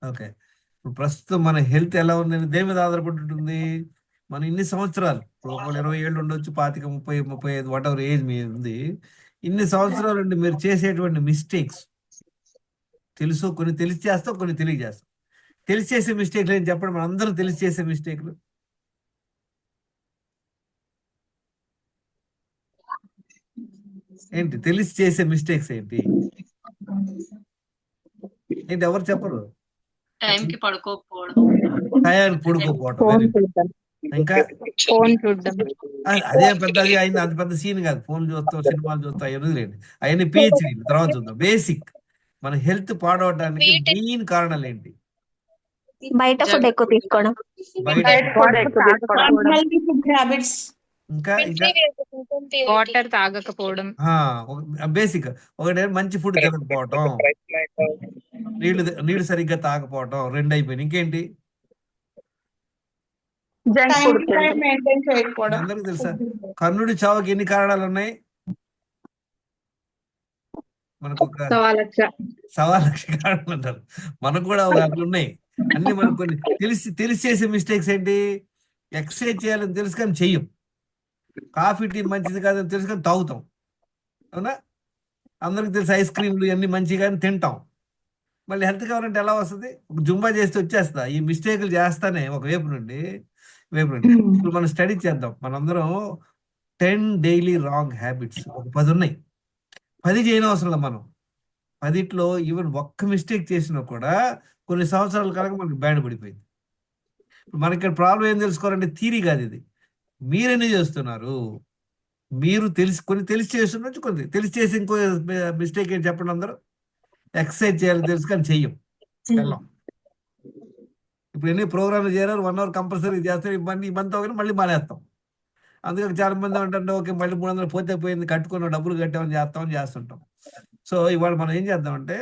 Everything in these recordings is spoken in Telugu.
ఓకే. ఇప్పుడు ప్రస్తుతం మన హెల్త్ ఎలా ఉందని దేని మీద ఆధారపడి ఉంటుంది? మనం ఇన్ని సంవత్సరాలు ఇప్పుడు ఒకవేళ 20 ఏళ్ళు ఉండొచ్చు, 25, 30, 35 వాటెవర్ ఏజ్ మీ ఉంది. ఇన్ని సంవత్సరాలు ఉండి మీరు చేసేటువంటి మిస్టేక్స్ తెలుసు, కొన్ని తెలిసి చేస్తాం, కొన్ని తెలియ చేస్తాం. తెలిసి చేసే మిస్టేక్లు ఏం చెప్పండి? మనం అందరం తెలిసి చేసే మిస్టేక్లు ఏంటి? తెలిసి చేసే మిస్టేక్స్ ఏంటి? ఏంటి ఎవరు చెప్పరు? టైంకి పడుకోకపోవడం, టయానికి పడుకోపోవటం. Phone very good. చూడడం. ఇంకా ఫోన్ చూడడం. అదే పెద్ద అది అయింది, అంత పెద్ద సీన్ కాదు. ఫోన్ చూస్తాం, సినిమాలు చూస్తాం, అవన్నీ లేండి. అవన్నీ పిహెచ్డి తర్వాత చూద్దాం. బేసిక్ మన హెల్త్ పాడవడానికి మెయిన్ కారణాలు ఏంటి? బయట ఫుడ్ ఎక్కువ తీసుకోవడం, బయట వాటర్ తాగకపోవడం. ఇంకా ఇంకా వాటర్ తాగకపోవడం. బేసిక్ ఒకటి మంచి ఫుడ్ తినకపోవటం, నీళ్లు సరిగ్గా తాగకపోవటం, రెండు అయిపోయింది. ఇంకేంటి? జంక్ ఫుడ్ మీ అందరికీ తెలుసా కర్ణుడి చావుకి ఎన్ని కారణాలు ఉన్నాయి? మనకు ఒక 1,000,000 కారణాలు అంటారు. మనకు కూడా ఒక అట్లా ఉన్నాయి. అన్ని మనకు కొన్ని తెలిసి చేసే మిస్టేక్స్ ఏంటి? ఎక్సర్సైజ్ చేయాలని తెలుసు కానీ చెయ్యం. కాఫీ టీ మంచిది కాదని తెలుసు కానీ తాగుతాం. అవునా? అందరికి తెలుసు ఐస్ క్రీమ్లు ఇవన్నీ మంచిగా తింటాం. మళ్ళీ హెల్త్ కావాలంటే ఎలా వస్తుంది? ఒక జుంబా చేస్తే వచ్చేస్తా. ఈ మిస్టేక్లు చేస్తానే ఒక వైపు నుండి. ఇప్పుడు మనం స్టడీ చేద్దాం. మనందరం 10 డైలీ రాంగ్ హ్యాబిట్స్ ఒక 10 ఉన్నాయి. 10 చేయనవసరం లేదు. మనం 10లో ఈవెన్ ఒక్క మిస్టేక్ చేసినా కూడా కొన్ని సంవత్సరాల కనుక మనకి బ్యాండ్ పడిపోయింది. మనకి ఇక్కడ ప్రాబ్లం ఏం తెలుసుకోవాలంటే థీరీ కాదు ఇది. మీరెన్ని చేస్తున్నారు? మీరు కొన్ని తెలిసి చేస్తున్నట్టు, కొన్ని తెలిసి చేసి ఇంకో మిస్టేక్ ఏంటి చెప్పండి అందరూ? ఎక్సర్సైజ్ చేయాలని తెలుసు కానీ చెయ్యం. వెళ్ళాం. ఇప్పుడు ఎన్ని ప్రోగ్రామ్లు చేయాలి, 1 అవర్ కంపల్సరీ చేస్తాం. ఈ మంత్ అవగానే మళ్ళీ మానేస్తాం. అందుకని చాలా మంది ఏమంటారు, ఓకే మళ్ళీ 300 పోతే పోయింది, కట్టుకున్న డబ్బులు కట్టామని చేస్తుంటాం. సో ఇవాళ మనం ఏం చేద్దామంటే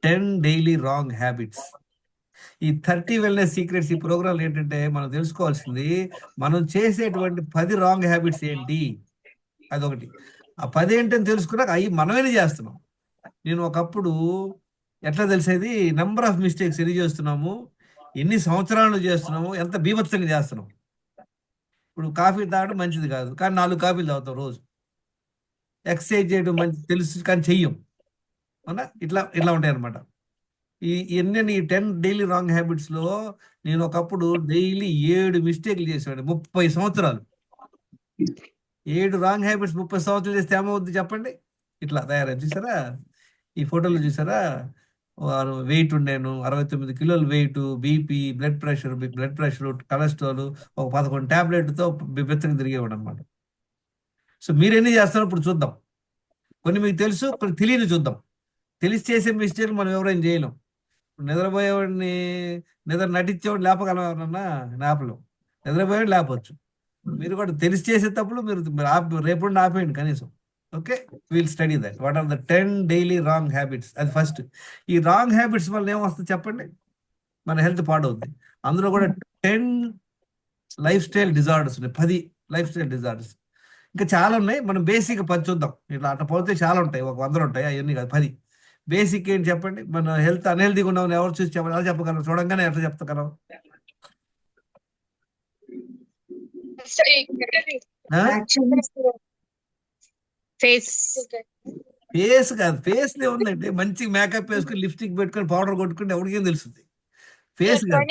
10 డైలీ రాంగ్ హ్యాబిట్స్. ఈ 30 వెల్నెస్ సీక్రెట్స్ ఈ ప్రోగ్రామ్ ఏంటంటే మనం తెలుసుకోవాల్సింది మనం చేసేటువంటి 10 రాంగ్ హ్యాబిట్స్ ఏంటి, అదొకటి. ఆ 10 ఏంటని తెలుసుకున్నాక అవి మనమేనే చేస్తున్నాం. నేను ఒకప్పుడు ఎట్లా తెలిసేది? నెంబర్ ఆఫ్ మిస్టేక్స్ ఎన్ని చేస్తున్నాము, ఎన్ని సంవత్సరాలు చేస్తున్నాము, ఎంత బీభత్సంగా చేస్తున్నాం. ఇప్పుడు కాఫీ తాగడం మంచిది కాదు కానీ 4 కాఫీలు తాగుతాం రోజు. ఎక్సర్సైజ్ చేయడం మంచిది తెలుసు కానీ చెయ్యం. అవునా? ఇట్లా ఉంటాయి అనమాట. ఈ 10 డైలీ రాంగ్ హ్యాబిట్స్లో నేను ఒకప్పుడు డైలీ 7 మిస్టేక్లు చేసేవాడిని. 30 సంవత్సరాలు 7 రాంగ్ హ్యాబిట్స్ 30 సంవత్సరాలు చేస్తే ఏమవుద్ది చెప్పండి? ఇట్లా తయారైంది. చూసారా ఈ ఫోటోలు? చూసారా? వారు వెయిట్ ఉండేను 69 కిలోలు weight, BP, blood pressure, cholesterol, ఒక 11 టాబ్లెట్తో బిబ్బెత్తగా తిరిగేవాడు అనమాట. సో మీరు ఎన్ని చేస్తారో ఇప్పుడు చూద్దాం. కొన్ని మీకు తెలుసు, కొన్ని తెలియని చూద్దాం. తెలిసి చేసే మిస్టేక్ మనం ఎవరైనా చేయలేం. నిద్రపోయేవాడిని నటించేవాడు లేపగలం, ఎవరన్నా లేపలేం. నిద్రపోయేవాడు లేపవచ్చు. మీరు కూడా తెలిసి చేసే తప్పులు మీరు రేపు ఆపేయండి కనీసం. Okay, will study that. What are the 10 daily wrong habits? అది ఫస్ట్. ఈ రాంగ్ హ్యాబిట్స్ వల్ల ఏమొస్తుంది చెప్పండి? మన హెల్త్ పాడవుద్ది. అందులో కూడా 10 లైఫ్ స్టైల్ డిజార్డర్స్ ఉన్నాయి. 10 లైఫ్ స్టైల్ డిజార్డర్స్. ఇంకా చాలా ఉన్నాయి. మనం బేసిక్ 10 చూద్దాం. ఇట్లా అట్లా పోతే చాలా ఉంటాయి, ఒక 100 ఉంటాయి. అవన్నీ కాదు, 10 బేసిక్. ఏంటి చెప్పండి? మన హెల్త్ అన్హెల్తీగా ఉన్నామని ఎవరు చూసి చెప్పాలి? ఎలా చెప్పగలరు? చూడంగానే ఎట్లా చెప్తగలరు? ఫేస్ కాదు. ఫేస్ లో ఉందండి, మంచి మేకప్ వేసుకుని లిప్స్టిక్ పెట్టుకుని పౌడర్ కొట్టుకుంటే ఎవరికేం తెలుస్తుంది? ఫేస్ కాదు.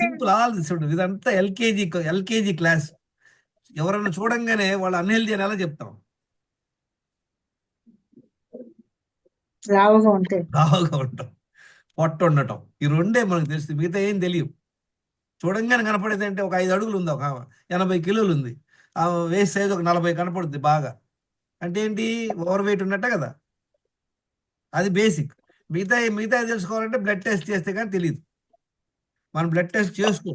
సింపుల్ ఆల్ చూడండి. ఇదంతా ఎల్కేజీ క్లాస్. ఎవరన్నా చూడంగానే వాళ్ళు అన్హెల్దీ అని ఎలా చెప్తాం? లావుగా ఉంటాం, పొట్ట ఉండటం. ఈ రెండే మనకు తెలుస్తుంది, మిగతా ఏం తెలియదు. చూడంగానే కనపడేది అంటే ఒక 5 అడుగులు ఉంది, ఒక 80 కిలోలు ఉంది. ఆ వేస్ట్ సైజ్ ఒక 40 కనపడుద్ది బాగా. అంటే ఏంటి? ఓవర్ వెయిట్ ఉన్నట్టే కదా. అది బేసిక్. మిగతా తెలుసుకోవాలంటే బ్లడ్ టెస్ట్ చేస్తే కానీ తెలియదు. మనం బ్లడ్ టెస్ట్ చేసుకో,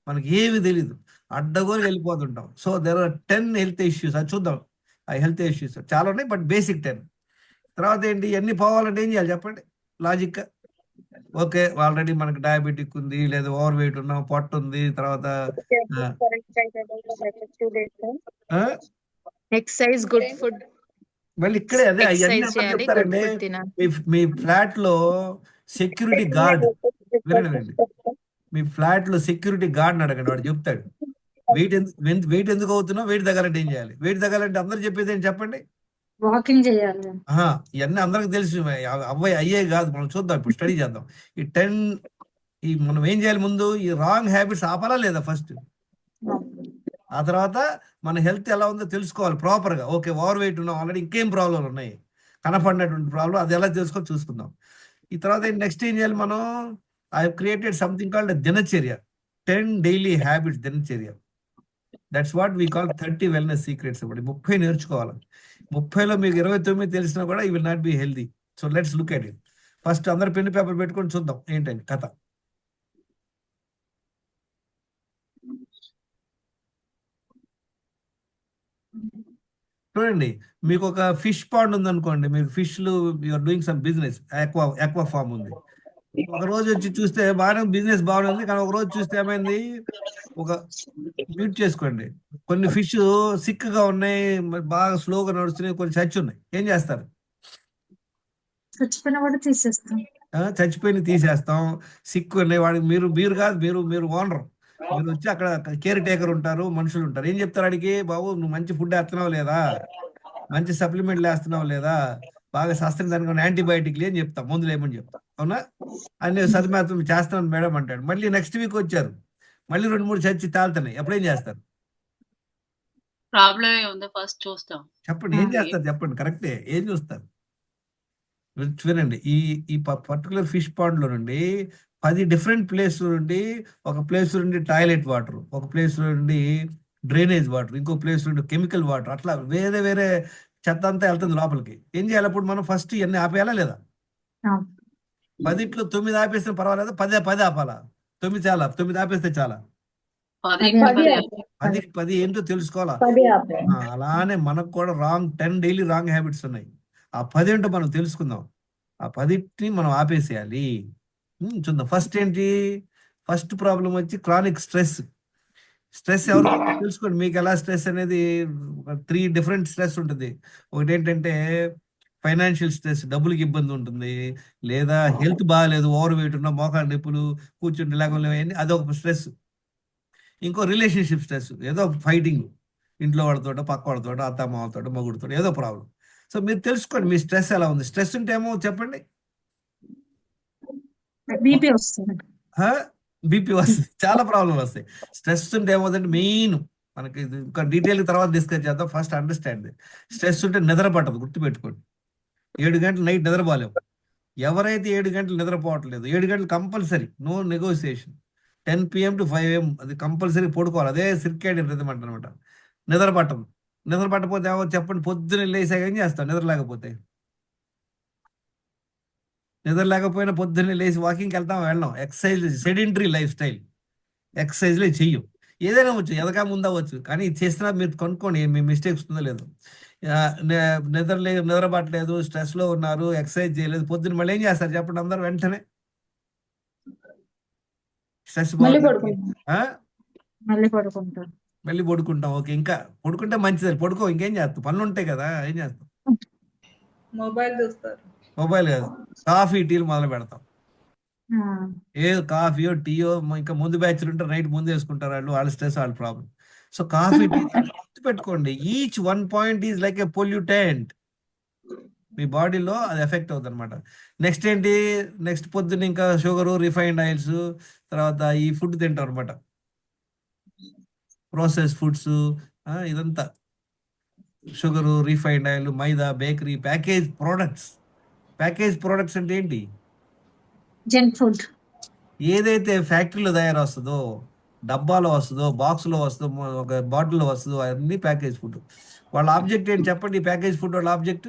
మనకి ఏమి తెలీదు, అడ్డగోలు వెళ్ళిపోతుంటాం. So there are 10 health issues. అది చూద్దాం. ఆ హెల్త్ ఇష్యూస్ చాలా ఉన్నాయి, బట్ బేసిక్ 10. తర్వాత ఏంటి? ఇవన్నీ పోవాలంటే ఏం చేయాలి చెప్పండి లాజిక్? ఓకే, ఆల్రెడీ మనకి డయాబెటిక్ ఉంది, లేదా ఓవర్ వెయిట్ ఉన్నాం, పొట్ట ఉంది, తర్వాత ఎక్సర్సైజ్, గుడ్ ఫుడ్. మళ్ళీ ఇక్కడే అదే అవన్నీ ఎక్సర్సైజ్ అందరు చేయాలి, గుడ్ చెప్తారండి. ఫుడ్ తినాలి. మీ ఫ్లాట్ లో సెక్యూరిటీ గార్డ్, వినండి, మీ ఫ్లాట్ లో సెక్యూరిటీ గార్డ్ అడగండి, వాడు చెప్తాడు వెయిట్ ఎందుకు అవుతున్నావు, వెయిట్ తగ్గాలంటే ఏం చేయాలి. వెయిట్ తగ్గాలంటే అందరు చెప్పేది ఏంటి చెప్పండి. వాకింగ్ చేయాలి. ఇవన్నీ అందరికి తెలిసి అవ్వయి అయ్యే కాదు. మనం చూద్దాం, ఇప్పుడు స్టడీ చేద్దాం. మనం ఏం చేయాలి, ముందు ఈ రాంగ్ హ్యాబిట్స్ ఆపాలా లేదా ఫస్ట్. ఆ తర్వాత మన హెల్త్ ఎలా ఉందో తెలుసుకోవాలి ప్రాపర్గా. ఓకే, ఓవర్ వెయిట్ ఉన్నాం ఆల్రెడీ, ఇంకేం ప్రాబ్లం ఉన్నాయి కనపడినటువంటి ప్రాబ్లం, అది ఎలా తెలుసుకొని చూసుకుందాం. ఈ తర్వాత నెక్స్ట్ ఏం చేయాలి మనం, ఐ క్రియేటెడ్ సంథింగ్ కాల్డ్ దినచర్య, 10 డైలీ హ్యాబిట్స్ దినచర్య. That's what we call 30 wellness secrets. ఇప్పుడు 30 నేర్చుకోవాలి. 30లో మీకు 29 తెలిసినా కూడా you will not be healthy. So let's look at it. First అందరు పెన్ పేపర్ పెట్టుకొని చూద్దాం ఏంటండి కథ. చూడండి, మీకు ఒక ఫిష్ పాండ్ ఉంది అనుకోండి, మీరు ఫిష్లు you are doing some business, aqua farm ఉంది. ఒక రోజు వచ్చి చూస్తే బాగానే బిజినెస్ బాగుంది, కానీ ఒక రోజు చూస్తే ఏమైంది, ఒక మ్యూట్ చేసుకోండి, కొన్ని ఫిష్ సిక్ గా ఉన్నాయి, బాగా స్లోగా నడుస్తున్నాయి, కొన్ని చచ్చి ఉన్నాయి. ఏం చేస్తారు? చచ్చిపోయిన కూడా తీసేస్తాం. చచ్చిపోయిన తీసేస్తాం. సిక్ ఉన్నాయి వాడికి, మీరు కాదు, మీరు ఓనర్, మీరు వచ్చి అక్కడ కేర్ టేకర్ ఉంటారు, మనుషులు ఉంటారు. ఏం చెప్తారు అడిగి, బాబు నువ్వు మంచి ఫుడ్ వేస్తున్నావు లేదా, మంచి సప్లిమెంట్లు వేస్తున్నావు లేదా, బాగా శాస్త్రం దానికి యాంటీబయాటిక్లు ఏం చెప్తాం, మందులు ఏమని చెప్తాం, అవునా? అన్ని సరిమాత్రం చేస్తున్నాను మేడం అంటాడు. మళ్ళీ నెక్స్ట్ వీక్ వచ్చారు, మళ్ళీ 2-3 చచ్చి తాళ్తున్నాయి. అప్పుడేం చేస్తారు? ప్రాబ్లం ఉంది ఫస్ట్ చూస్తాం. చెప్పండి, ఏం చేస్తారు చెప్పండి, కరెక్టే, ఏం చూస్తారు? వినండి, ఈ పర్టికులర్ ఫిష్ పాండ్ లో నుండి 10 డిఫరెంట్ ప్లేస్ నుండి, ఒక ప్లేస్ నుండి టాయిలెట్ వాటర్, ఒక ప్లేస్ నుండి డ్రైనేజ్ వాటర్, ఇంకో ప్లేస్ నుండి కెమికల్ వాటర్, అట్లా వేరే వేరే చెత్త అంతా వెళ్తుంది లోపలికి. ఏం చేయాలి అప్పుడు మనం? ఫస్ట్ ఇవన్నీ ఆపేయాలా లేదా? 10లో 9 ఆపేస్తే పర్వాలేదు, 10 ఆపాలా? 9 చాలా, 9 ఆపేస్తే చాలా. 10 ఏంటో తెలుసుకోవాలా. అలానే మనకు కూడా 10 డైలీ రాంగ్ హ్యాబిట్స్ ఉన్నాయి. ఆ 10 ఏంటో మనం తెలుసుకుందాం. ఆ 10ని మనం ఆపేసేయాలి. చూద్దాం. ఫస్ట్ ఏంటి? ఫస్ట్ ప్రాబ్లం వచ్చి క్రానిక్ స్ట్రెస్. స్ట్రెస్ ఎవరు తెలుసుకోండి. మీకు ఎలా స్ట్రెస్ అనేది 3 డిఫరెంట్ స్ట్రెస్ ఉంటుంది. ఒకటి ఏంటంటే ఫైనాన్షియల్ స్ట్రెస్, డబ్బులకి ఇబ్బంది ఉంటుంది, లేదా హెల్త్ బాగాలేదు, ఓవర్ వెయిట్ ఉన్న, మోకాలు నొప్పులు, కూర్చుంటే లేకపోతే అదొక స్ట్రెస్. ఇంకో రిలేషన్షిప్ స్ట్రెస్, ఏదో ఫైటింగ్ ఇంట్లో వాళ్ళతో, పక్క వాళ్ళతో, అత్త మామతో, మొగుడుతో, ఏదో ప్రాబ్లం. సో మీరు తెలుసుకోండి మీ స్ట్రెస్ ఎలా ఉంది. స్ట్రెస్ ఉంటే ఏమో చెప్పండి, బీపీ వస్తుంది, బీపీ వస్తుంది, చాలా ప్రాబ్లమ్స్ వస్తాయి. స్ట్రెస్ ఉంటే ఏమవుతుందంటే మెయిన్, మనకి ఇంకా డీటెయిల్ తర్వాత డిస్కస్ చేద్దాం. First understand. స్ట్రెస్ ఉంటే నిద్ర పట్టదు, గుర్తుపెట్టుకోండి. 7 గంటలు నైట్ నిద్రపోలేము. ఎవరైతే 7 గంటలు నిద్రపోవట్లేదు, 7 గంటలు compulsory, no negotiation. 10 PM to 5 AM అది కంపల్సరీ పడుకోవాలి. అదే సిర్కేడియన్ రిథమ్ అనమాట. నిద్ర పట్టదు. నిద్ర పట్టకపోతే ఏమో చెప్పండి, పొద్దున్న లేసాక ఏం చేస్తాం? నిద్ర లేకపోతే, నిద్ర లేకపోయినా పొద్దున్నే లేచి వాకింగ్కి వెళ్ళాం. ఎక్సర్సైజ్, సెడెంటరీ లైఫ్ స్టైల్, ఎక్సర్సైజ్లే చెయ్యం. ఏదైనా వచ్చు, ఎదగా ముందవచ్చు, కానీ చేస్తున్నా మీరు కొనుక్కోండి మీ మిస్టేక్స్ ఉందో లేదు. నిద్ర పట్టలేదు, స్ట్రెస్లో ఉన్నారు, ఎక్సర్సైజ్ చేయలేదు, పొద్దున్న మళ్ళీ ఏం చేస్తారు చెప్పండి అందరూ? వెంటనే స్ట్రెస్ మళ్ళీ పడుకుంటాం. ఓకే, ఇంకా పడుకుంటే మంచిది, పడుకో, ఇంకేం చేస్తాం, పనులు ఉంటాయి కదా, ఏం చేస్తాం? మొబైల్ చూస్తారు. మొబైల్ కాదు, కాఫీ టీలు మొదలు పెడతాం. ఏదో కాఫీయో టీయో, ఇంకా ముందు బ్యాచ్లు ఉంటారు, నైట్ ముందు వేసుకుంటారు వాళ్ళు, వాళ్ళ స్ట్రెస్, వాళ్ళ ప్రాబ్లం. సో కాఫీ టీ గుర్తు పెట్టుకోండి, each 1 point is like a pollutant. మీ బాడీలో అది ఎఫెక్ట్ అవుతుంది అనమాట. నెక్స్ట్ ఏంటి? నెక్స్ట్ పొద్దున్న ఇంకా షుగరు, రిఫైన్డ్ ఆయిల్స్, తర్వాత ఈ ఫుడ్ తింటాం అనమాట, ప్రాసెస్ ఫుడ్స్, ఇదంతా sugar, refined oil, maida, bakery, package products. Package products అంటే ఏంటి? Junk food. ఏదైతే ఫ్యాక్టరీలో తయారు వస్తుందో, డబ్బాలో వస్తుందో, బాక్స్లో వస్తుందో, ఒక బాటిల్లో వస్తుందో, అన్ని ప్యాకేజ్ ఫుడ్. వాళ్ళ ఆబ్జెక్ట్ ఏంటి చెప్పండి? ఈ ప్యాకేజ్ ఫుడ్ వాళ్ళ ఆబ్జెక్ట్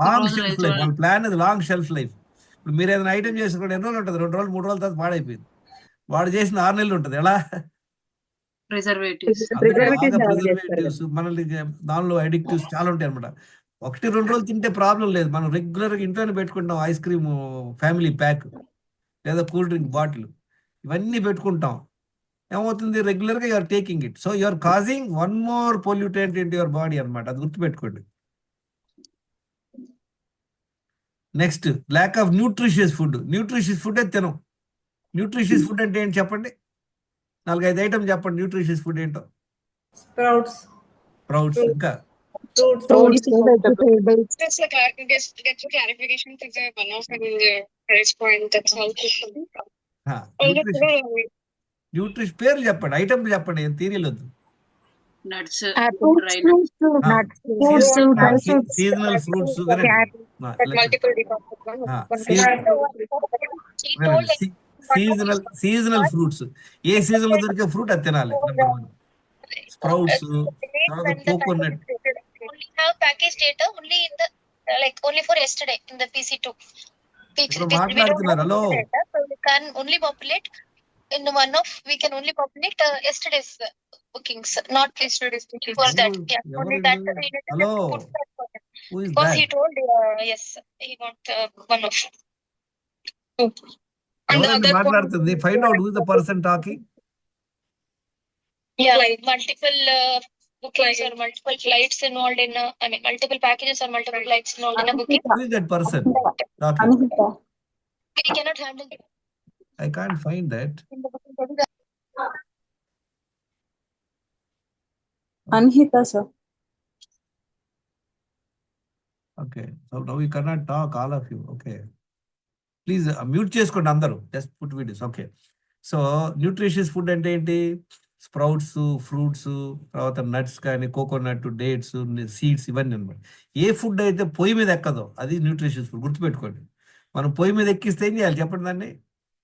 లాంగ్ షెల్ఫ్ లైఫ్. వాళ్ళ ప్లాన్ అది లాంగ్ షెల్ఫ్ లైఫ్. ఇప్పుడు మీరు ఏదైనా ఐటమ్ చేసుకోండి, ఎన్ని రోజులు ఉంటుంది? 2 రోజులు 3 రోజుల తర్వాత పాడైపోయింది. వాడు చేసిన 6 నెలలు ఉంటుంది. ఎలా? ప్రిజర్వేటివ్స్, మనల్ని దానిలో అడిక్టివ్స్ చాలా ఉంటాయి అనమాట. 1-2 రోజులు తింటే ప్రాబ్లం లేదు. మనం రెగ్యులర్గా ఇంట్లోనే పెట్టుకుంటాం. ఐస్ క్రీమ్ ఫ్యామిలీ ప్యాక్, లేదా కూల్ డ్రింక్ బాటిల్, ఇవన్నీ పెట్టుకుంటాం. ఏమవుతుంది, రెగ్యులర్గా you're taking it, so you're causing one more pollutant in your body అనమాట. అది గుర్తుపెట్టుకోండి. Next, lack of nutritious food. Nutritious food తినం. న్యూట్రిషియస్ ఫుడ్ అంటే ఏంటి చెప్పండి, 4-5 ఐటమ్ చెప్పండి. న్యూట్రిషియస్ ఫుడ్ ఏంటో? Sprouts. స్ప్రౌట్స్, ఇంకా Fruits. Fruits, vegetables. Just like I can get your clarification to the one of the price point. That's all. Nutrition పేర్లు చెప్పండి, ఐటమ్ చెప్పండి, ఏం థియరీలు వద్దు. Nuts, Fruits, dry fruits, nuts, fruits, dry fruits, seasonal fruits Multiple seasonal fruits. ఏ సీజన్ లో దొరికే ఫ్రూట్ అది తినాలి. స్ప్రౌట్స్, తర్వాత coconut. only have package data only in the only for yesterday in the PC2. ఇప్పుడు మాట్లాడుతున్నారు. Hello, So we can only populate in one of we can only populate yesterday's bookings, not yesterday's bookings. For that, yeah, only that we need to Hello. put that for them. who is Because he that? told yes, he got one of. And the ఎవరండి other మాట్లాడుతుంది? Find out who the person talking. yeah, like multiple bookings or multiple flights involved in I mean multiple packages or multiple flights involved in a booking. Who is that person talking? We cannot handle it I can't find that. in the booking. Anhita, sir. Okay, so now we cannot talk, all of you. Okay, please mute చేసుకోండి అందరూ. Just put videos. Okay, so nutritious food అంటే ఏంటి? స్ప్రౌట్స్, ఫ్రూట్స్, తర్వాత నట్స్ కానీ, కోకోనట్, డేట్స్, సీడ్స్, ఇవన్నీ అనమాట. ఏ ఫుడ్ అయితే పొయ్యి మీద ఎక్కదో అది న్యూట్రిషియస్ ఫుడ్. గుర్తుపెట్టుకోండి. మనం పొయ్యి మీద ఎక్కిస్తే ఏం చేయాలి చెప్పండి? దాన్ని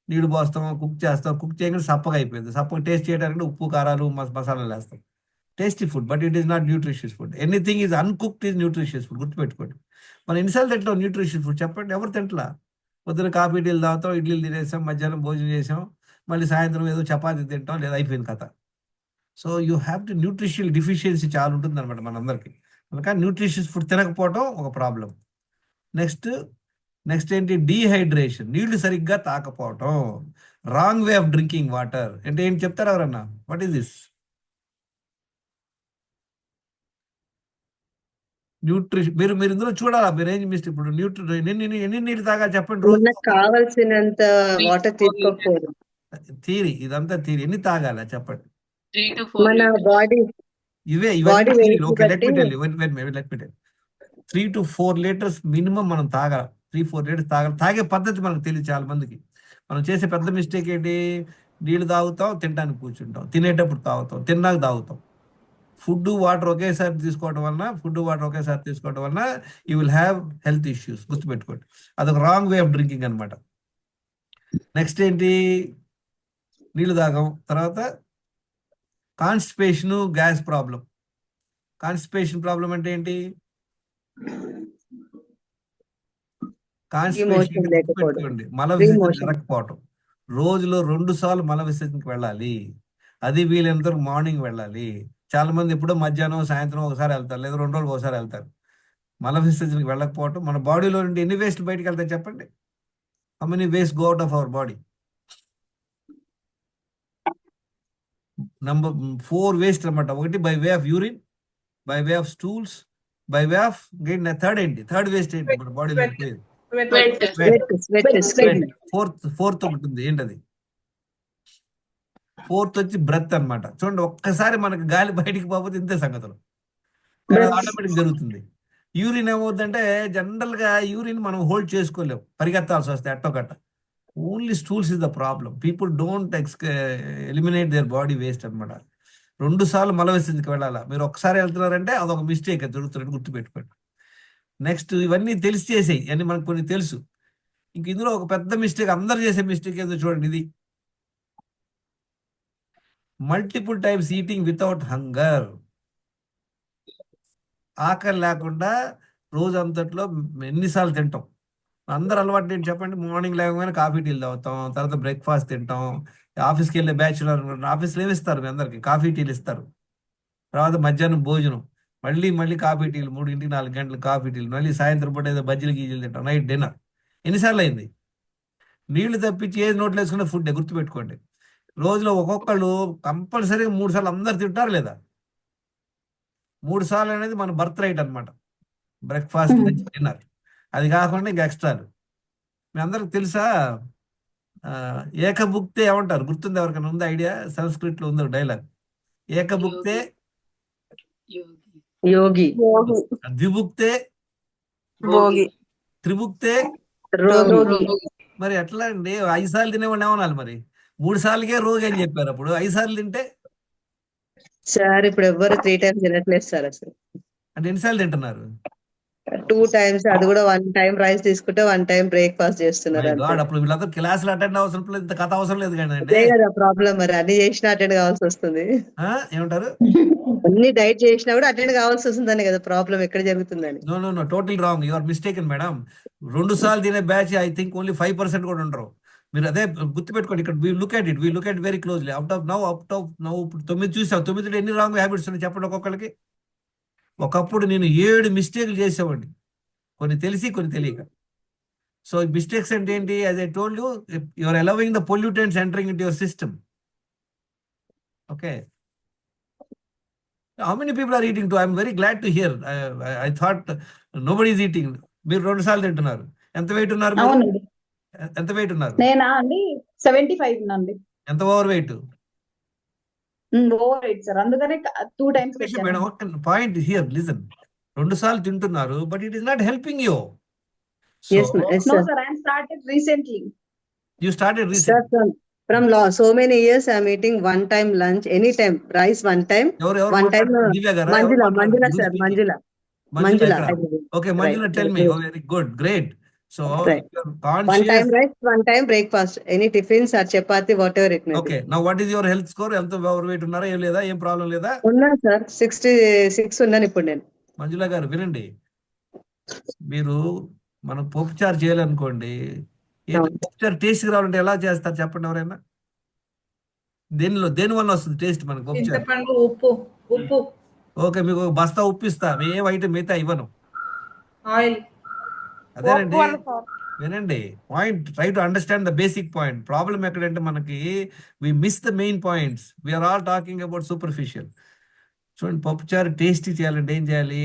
నీళ్ళు పోస్తాం, కుక్ చేస్తాం. కుక్ చేయగానే సప్పగా అయిపోయింది. సప్పగా టేస్ట్ చేయడానికి ఉప్పు, కారాలు, మసాలాలు వేస్తాం. Tasty food, but it is not nutritious food. Anything is uncooked is nutritious food. గుర్తుపెట్టుకోండి. మనం ఎన్నిసార్లు తింటాం న్యూట్రిషియస్ ఫుడ్ చెప్పండి? ఎవరు తింటలా? పొద్దున కాఫీ టీలు తాగుతాం, ఇడ్లీలు తినేసాం, మధ్యాహ్నం భోజనం చేసాం, మళ్ళీ సాయంత్రం ఏదో చపాతీ తింటాం, లేదా అయిపోయింది కథ. So you have to న్యూట్రిషియల్ deficiency చాలా ఉంటుంది అనమాట మనందరికీ. కనుక న్యూట్రిషియస్ ఫుడ్ తినకపోవడం ఒక ప్రాబ్లం. నెక్స్ట్ ఏంటి? డీహైడ్రేషన్, నీళ్లు సరిగ్గా తాకపోవటం. Wrong way of drinking water అంటే ఏంటి చెప్తారా ఎవరన్నా? What is this? న్యూట్రిషన్ మీరు ఇందులో చూడాలా? మీరు ఏం మిస్ట్ ఇప్పుడు ఎన్ని నీళ్ళు తాగా చెప్పండి రోజు? మనకు కావాల్సినంత వాటర్ తీసుకోకపోవడం. థియరీ, ఇదంతా థియరీ. ఎన్ని తాగాల చెప్పండి? 3 to 4 మన liters. బాడీ ఇవన్నీ Body weight theory. Okay, let me బట్టి- tell you. Let me tell you. 3 to 4 liters minimum మనం తాగాలి. 3-4 లీటర్స్ తాగాలి. తాగే పద్ధతి మనకు తెలియదు చాలా మందికి. మనం చేసే పెద్ద మిస్టేక్ ఏంటి? నీళ్ళు తాగుతాం, తినడానికి కూర్చుంటాం, తినేటప్పుడు తాగుతాం, తిన్నాక తాగుతాం. ఫుడ్ వాటర్ ఒకేసారి తీసుకోవడం వలన you will have health issues. గుర్తుపెట్టుకోండి. అదొక రాంగ్ వే ఆఫ్ డ్రింకింగ్ అనమాట. నెక్స్ట్ ఏంటి? నీళ్ళు తాగం. తర్వాత constipation, gas problem. Constipation problem అంటే ఏంటి? కాన్స్టిపేషన్ Emotion లేకపోవడం. గుర్తుపెట్టుకోండి, మల విసర్జన Emotion. జరగకపోవటం. రోజులో 2 సార్లు మల విసర్జనకి వెళ్ళాలి. అది వీలైనంత వరకు మార్నింగ్ వెళ్ళాలి. చాలా మంది ఎప్పుడో మధ్యాహ్నం, సాయంత్రం ఒకసారి వెళ్తారు, లేదా 2 రోజులు ఒకసారి వెళ్తారు. మల విసర్జనకి వెళ్ళకపోవటం. మన బాడీలో నుండి ఎన్ని వేస్ట్ బయటకు వెళ్తాయి చెప్పండి? How many waste go out of our body? Number 4 waste అనమాట. ఒకటి by way of urine, by way of stools, by way of third ఏంటి? థర్డ్ వేస్ట్ ఏంటి మన బాడీలో? Sweat. ఫోర్త్ ఒకటి ఉంది. ఏంటది? ఫోర్త్ వచ్చి బ్రెత్ అన్నమాట. చూడండి, ఒక్కసారి మనకు గాలి బయటికి పోతే ఇంతే సంగతులు. ఆటోమేటిక్ జరుగుతుంది. యూరిన్ ఏమవుతుందంటే, జనరల్ గా యూరిన్ మనం హోల్డ్ చేసుకోలేము, పరిగెత్తాల్సి వస్తే అట్టొకట్ట. Only stools is the problem. People don't eliminate their body waste అనమాట. 2 సార్లు మల విసర్జనకి వెళ్ళాలా. మీరు ఒక్కసారి వెళ్తున్నారంటే అదొక మిస్టేక్ జరుగుతున్నట్టు గుర్తుపెట్టుకోండి. నెక్స్ట్, ఇవన్నీ తెలిసి చేసేయి అని మనకు కొన్ని తెలుసు. ఇంక ఇందులో ఒక పెద్ద మిస్టేక్, అందరు చేసే మిస్టేక్ ఏదో చూడండి. ఇది multiple times eating without hunger. ఆకలి లేకుండా రోజు అంతట్లో ఎన్నిసార్లు తింటాం? అందరు అలవాటు ఏంటి చెప్పండి? మార్నింగ్ లేవగానే కాఫీ టీలు తాగుతాం, తర్వాత బ్రేక్ఫాస్ట్ తింటాం. ఆఫీస్కి వెళ్ళే బ్యాచులర్ ఆఫీస్లో ఏమిస్తారు? మీ అందరికి కాఫీ టీలు ఇస్తారు. తర్వాత మధ్యాహ్నం భోజనం, మళ్ళీ కాఫీ టీలు, 3 4 గంటలు కాఫీ టీలు, మళ్ళీ సాయంత్రం పూట ఏదో బజ్జీలు గీజీలు తింటాం, నైట్ డిన్నర్. ఎన్నిసార్లు అయింది? నీళ్లు తప్పించి ఏది నోట్లు వేసుకునే ఫుడ్ గుర్తుపెట్టుకోండి. రోజులో ఒక్కొక్కళ్ళు కంపల్సరీగా 3 సార్లు అందరు తింటారు లేదా? 3 సార్లు అనేది మన బర్త్ రైట్ అనమాట. Breakfast, lunch, dinner. అది కాకుండా ఇంకా ఎక్స్ట్రాలు. మీ అందరికి తెలుసా ఏకభుక్తే ఏమంటారు? గుర్తుంది ఎవరికైనా? ఉందా ఐడియా? సంస్కృతిలో ఉంది డైలాగ్. ఏకభుక్తే, యోగి యోగి, ద్విభుక్తే, భోగి, త్రిభుక్తే. రోగి. మరి ఎట్లా అండి? 5 సార్లు తినేవాడిని ఏమనాలి మరి? 3 సార్లకే రోగి అని చెప్పారు. అప్పుడు 5 సార్లు తింటే సార్ ఇప్పుడు ఎవ్వరు 3 times తినట్లేదు సార్. అసలు అంటే ఎన్నిసార్లు తింటున్నారు? 2 times, అది కూడా 1 time రైస్ తీసుకుంటే 1 time బ్రేక్ఫాస్ట్ చేస్తున్నారు అంతే. గాడ్, అప్పుడు వీళ్ళందరూ క్లాసులు అటెండ్ అవసరం లేదు, ఇంత కథ అవసరం లేదు కానీ అదే కదా ప్రాబ్లం. మరి అన్ని చేసినా అటెండ్ కావాల్సి వస్తుంది. ఏమంటారు? అన్ని డైట్ చేసినా కూడా అటెండ్ కావాల్సి వస్తుందని కదా ప్రాబ్లం ఎక్కడ జరుగుతుందని. No total wrong. You are mistaken madam. 2 సార్లు తినే బ్యాచ్ ఐ థింక్ ఓన్లీ 5% కూడా ఉండరు. మీరు అదే గుర్తుపెట్టుకోండి. ఇక్కడ we look at very closely. Out of now ఇప్పుడు 9 చూసాం. 9 ఎన్ని రాంగ్ హ్యాబిట్స్ ఉన్నాయి చెప్పండి ఒక్కొక్కరికి. ఒకప్పుడు నేను 7 మిస్టేక్లు చేసేవాడిని, కొన్ని తెలిసి కొన్ని తెలియక. సో మిస్టేక్స్ అంటే ఏంటి? As I told you, you are allowing the pollutants entering into your system. Okay, how many people are eating too? I'm very glad to hear. I thought nobody is eating. మీరు 2 సార్లు తింటున్నారు. ఎంత వెయిట్ ఉన్నారు మీరు? అవునండి. ఎంత వెయిట్ ఉన్నారు? నేనా అండి 75 అండి. ఎంత over weight? Over weight sir, అందుకనే 2 times madam point here listen. 2 సార్లు తింటున్నారు, but it is not helping you. Yes, yes, no sir. Sir, I started recently. You started Sir, recently. from so many years I'm eating 1 time lunch, anytime rice 1 time, ఎవరు 1 time దివ్య గారా? Manjula sir, Manjula. Manjula. Hyderabad. Okay, Manjula, Right, tell me. right. Oh very good, great. So Right. 1 conscious. time rice, 1 time breakfast, any tiffins or chapati, whatever it may be. Okay, now what is your health score? ఎంత ఓవర్ వెయిట్ ఉన్నారా? ఏం లేదా? ఏం ప్రాబ్లం లేదా? ఉన్నాను సార్, 66 ఉన్నాను ఇప్పుడు నేను. మంజుల గారు వినండి, మీరు మనం పప్పుచారు చేయాలనుకోండి, పప్పుచారు టేస్ట్ రావాలంటే ఎలా చేస్తారు చెప్పండి ఎవరైనా? దేని వల్ల వస్తుంది టేస్ట్ మనకు పప్పుచారు? చింతపండు, ఉప్పు, ఓకే, మీకు ఒక బస్తా ఉప్పు ఇస్తా, ఏ ఐటమ్ మిగతా ఇవ్వను. ఆయిల్. అదేనండి, వినండి point. Try to understand the basic point. Problem ఎక్కడంటే మనకి we miss the main points. We are all talking about superficial. చూడండి, పప్పుచారు టేస్టీ చేయాలంటే ఏం చేయాలి?